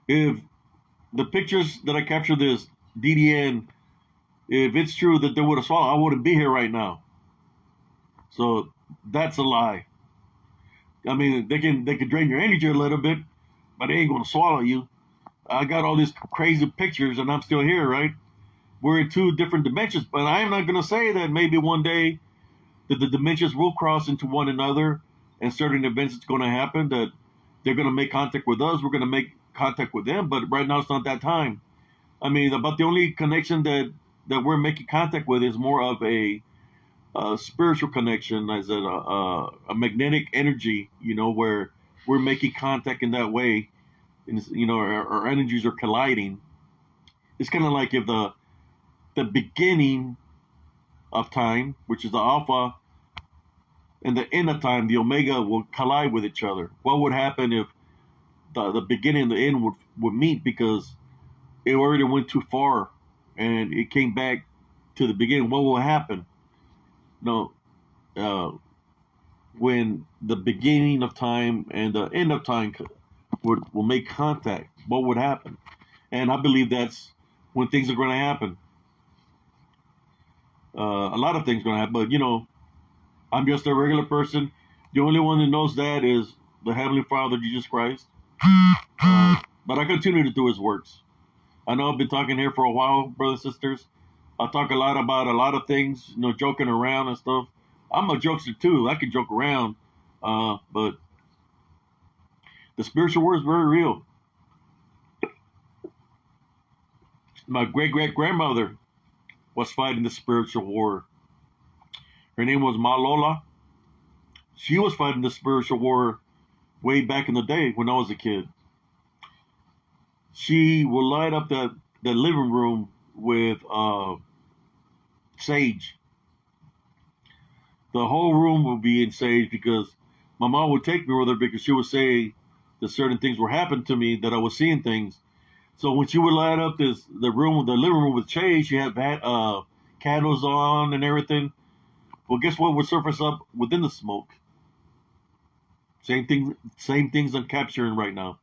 If the pictures that I captured this DDN, if it's true that they would have swallowed, I wouldn't be here right now. So that's a lie. I mean, they can drain your energy a little bit, but they ain't gonna swallow you. I got all these crazy pictures, and I'm still here, right? We're in two different dimensions, but I'm not gonna say that maybe one day that the dimensions will cross into one another, and certain events it's gonna happen that they're gonna make contact with us. We're gonna make contact with them, but right now it's not that time. I mean, about the only connection that we're making contact with is more of a spiritual connection, as a magnetic energy, where we're making contact in that way, and our energies are colliding. It's kind of like if the beginning of time, which is the alpha, and the end of time, the omega, will collide with each other. What would happen if the beginning and the end would meet, because it already went too far and it came back to the beginning? What will happen? When the beginning of time and the end of time will make contact, what would happen? And I believe that's when things are going to happen. A lot of things are going to happen, but I'm just a regular person. The only one that knows that is the Heavenly Father, Jesus Christ. But I continue to do His works. I know I've been talking here for a while, brothers and sisters. I talk a lot about a lot of things, joking around and stuff. I'm a jokester too. I can joke around, but the spiritual war is very real. My great-great-grandmother was fighting the spiritual war. Her name was Ma Lola. She was fighting the spiritual war way back in the day when I was a kid. She would light up the living room with sage. The whole room would be in sage because my mom would take me with her because she would say that certain things were happening to me, that I was seeing things. So when she would light up the living room with sage, she had candles on and everything. Well, guess what would surface up within the smoke? Same things I'm capturing right now.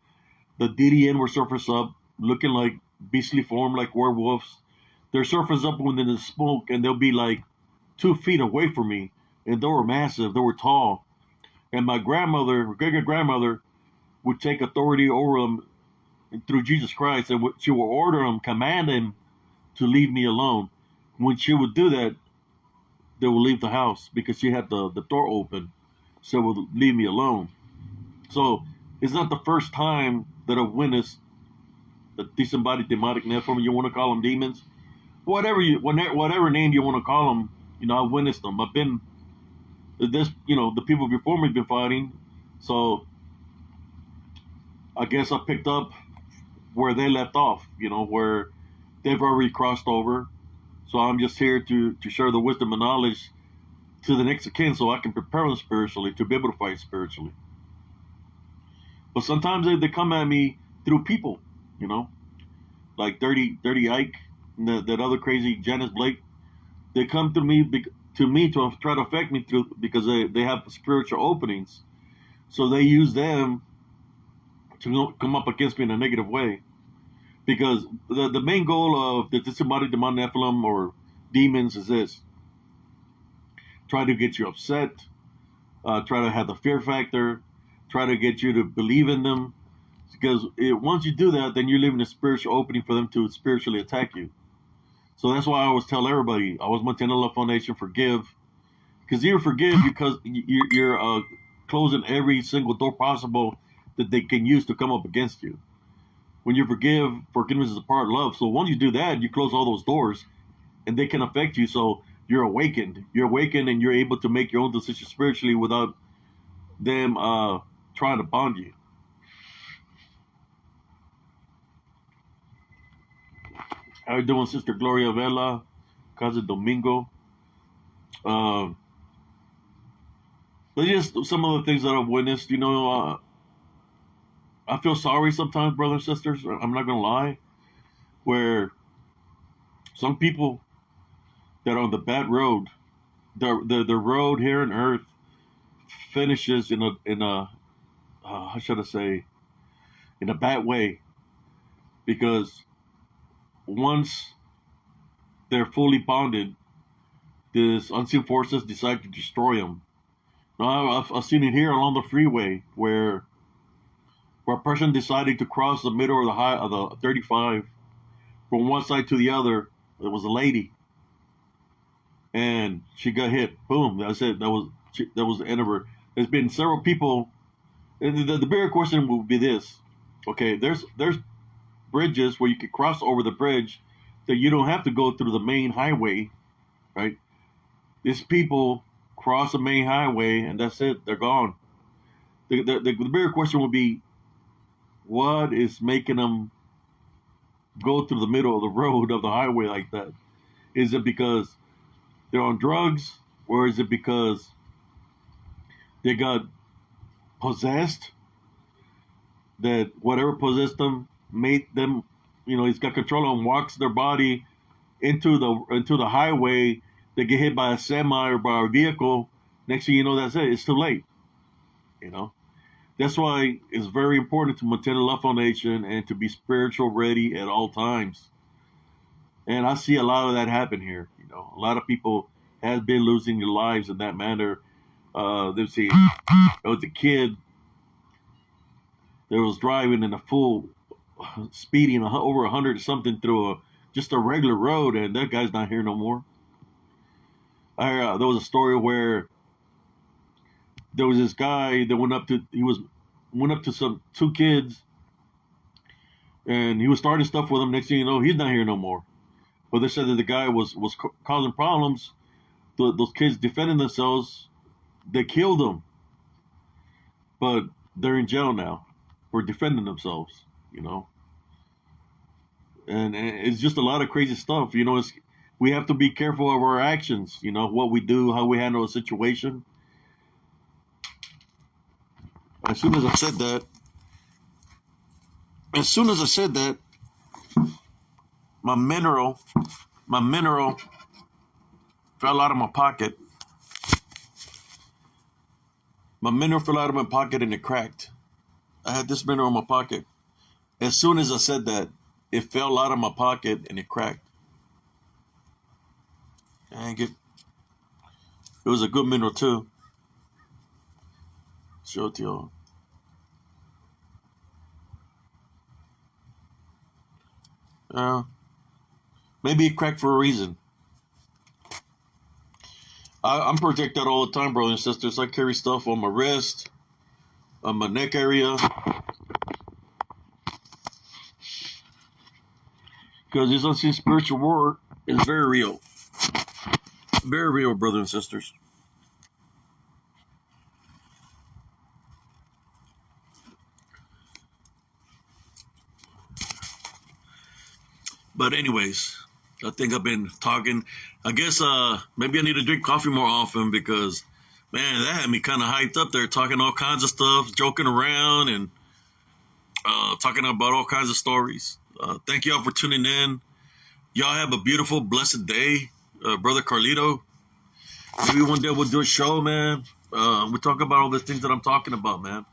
The DDN will surface up looking like beastly form, like werewolves. They'll surface up within the smoke, and they'll be like 2 feet away from me. And they were massive, they were tall. And my great-grandmother, would take authority over them through Jesus Christ, and she would order them, command them to leave me alone. When she would do that, they would leave the house because she had the door open, so it would leave me alone. So it's not the first time that I've witnessed the disembodied demonic nephilim. You want to call them demons, whatever name you want to call them. I've witnessed them. I've been the people before me have been fighting, so I guess I picked up where they left off. Where they've already crossed over. So I'm just here to share the wisdom and knowledge to the next of kin so I can prepare them spiritually to be able to fight spiritually. But sometimes they come at me through people, like Dirty Ike and that other crazy Janice Blake. They come to me to try to affect me because they have spiritual openings. So they use them to come up against me in a negative way. Because the main goal of the disembodied demonic nephilim or demons is this: try to get you upset, try to have the fear factor, try to get you to believe in them. Because once you do that, then you're leaving a spiritual opening for them to spiritually attack you. So that's why I always tell everybody, I was Montana Love Foundation, forgive. Because you forgive because you're closing every single door possible that they can use to come up against you. When you forgive, forgiveness is a part of love. So once you do that, you close all those doors, and they can affect you. So you're awakened. You're awakened, and you're able to make your own decisions spiritually without them trying to bond you. How you doing, Sister Gloria Vela, Cousin Domingo? But just some of the things that I've witnessed. I feel sorry sometimes, brothers and sisters. I'm not gonna lie. Where some people that are on the bad road, the road here on earth finishes in a how should I say, in a bad way, because once they're fully bonded, these unseen forces decide to destroy them. Now I've seen it here along the freeway where a person decided to cross the middle of the 35 from one side to the other. There was a lady, and she got hit. Boom! That's it. That was the end of her. There's been several people. And the bigger question will be this: okay, there's bridges where you can cross over the bridge that you don't have to go through the main highway, right? These people cross the main highway, and that's it. They're gone. The bigger question will be, what is making them go through the middle of the road of the highway like that? Is it because they're on drugs, or is it because they got possessed? That whatever possessed them made them, he's got control of them, walks their body into the highway. They get hit by a semi or by a vehicle. Next thing you know, that's it. It's too late. That's why it's very important to Montana Love Foundation and to be spiritual ready at all times. And I see a lot of that happen here. A lot of people have been losing their lives in that manner Let's see, it was a kid that was driving in a full speeding over 100 or something through just a regular road, and that guy's not here no more. There was a story where there was this guy that went up to some two kids, and he was starting stuff with them. Next thing you know, he's not here no more. But they said that the guy was causing problems. Those kids defending themselves, they killed him. But they're in jail now for defending themselves, you know. And it's just a lot of crazy stuff, you know. We have to be careful of our actions, you know, what we do, how we handle a situation. As soon as I said that, my mineral fell out of my pocket. My mineral fell out of my pocket and it cracked. I had this mineral in my pocket. As soon as I said that, it fell out of my pocket and it cracked. Dang it. It was a good mineral too. Show it to y'all. Maybe it cracked for a reason. I'm protected all the time, brothers and sisters. I carry stuff on my wrist, on my neck area. Because this unseen spiritual war is very real. Very real, brothers and sisters. But anyways, I think I've been talking. I guess maybe I need to drink coffee more often because, man, that had me kind of hyped up there, talking all kinds of stuff, joking around, and talking about all kinds of stories. Thank y'all for tuning in. Y'all have a beautiful, blessed day. Brother Carlito, maybe one day we'll do a show, man. We'll talk about all the things that I'm talking about, man.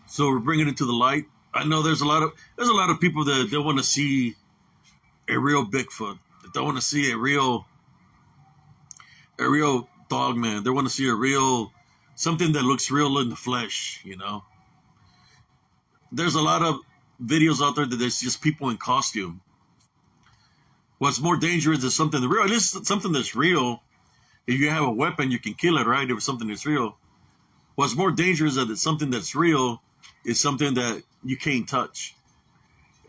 So we're bringing it to the light. I know there's a lot of people that they want to see a real Bigfoot. They want to see a real dog man. They want to see a real something that looks real in the flesh, you know. There's a lot of videos out there that there's just people in costume. What's more dangerous is something real. At least something that's real. If you have a weapon, you can kill it, right? If it's something that's real. What's more dangerous is that it's something that's real is something that you can't touch.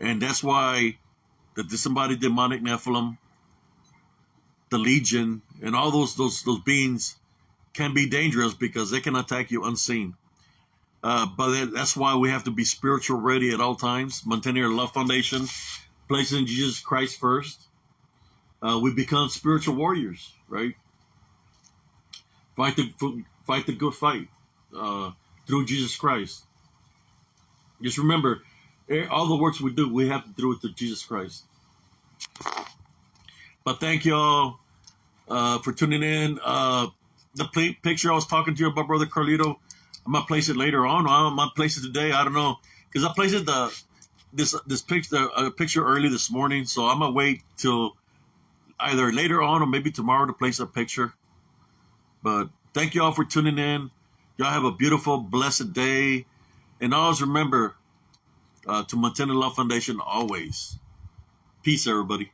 And that's why the disembodied demonic Nephilim, the Legion, and all those beings can be dangerous because they can attack you unseen. But that's why we have to be spiritual ready at all times. Maintaining our love foundation, placing Jesus Christ first. We become spiritual warriors, right? Fight the good fight through Jesus Christ. Just remember, all the works we do, we have to do it through Jesus Christ. But thank y'all for tuning in. The picture I was talking to you about, Brother Carlito, I'm gonna place it later on. I'm gonna place it today. I don't know, because I placed this picture early this morning, so I'm gonna wait till either later on or maybe tomorrow to place a picture. But thank y'all for tuning in. Y'all have a beautiful, blessed day. And always remember to maintain the love foundation always. Peace, everybody.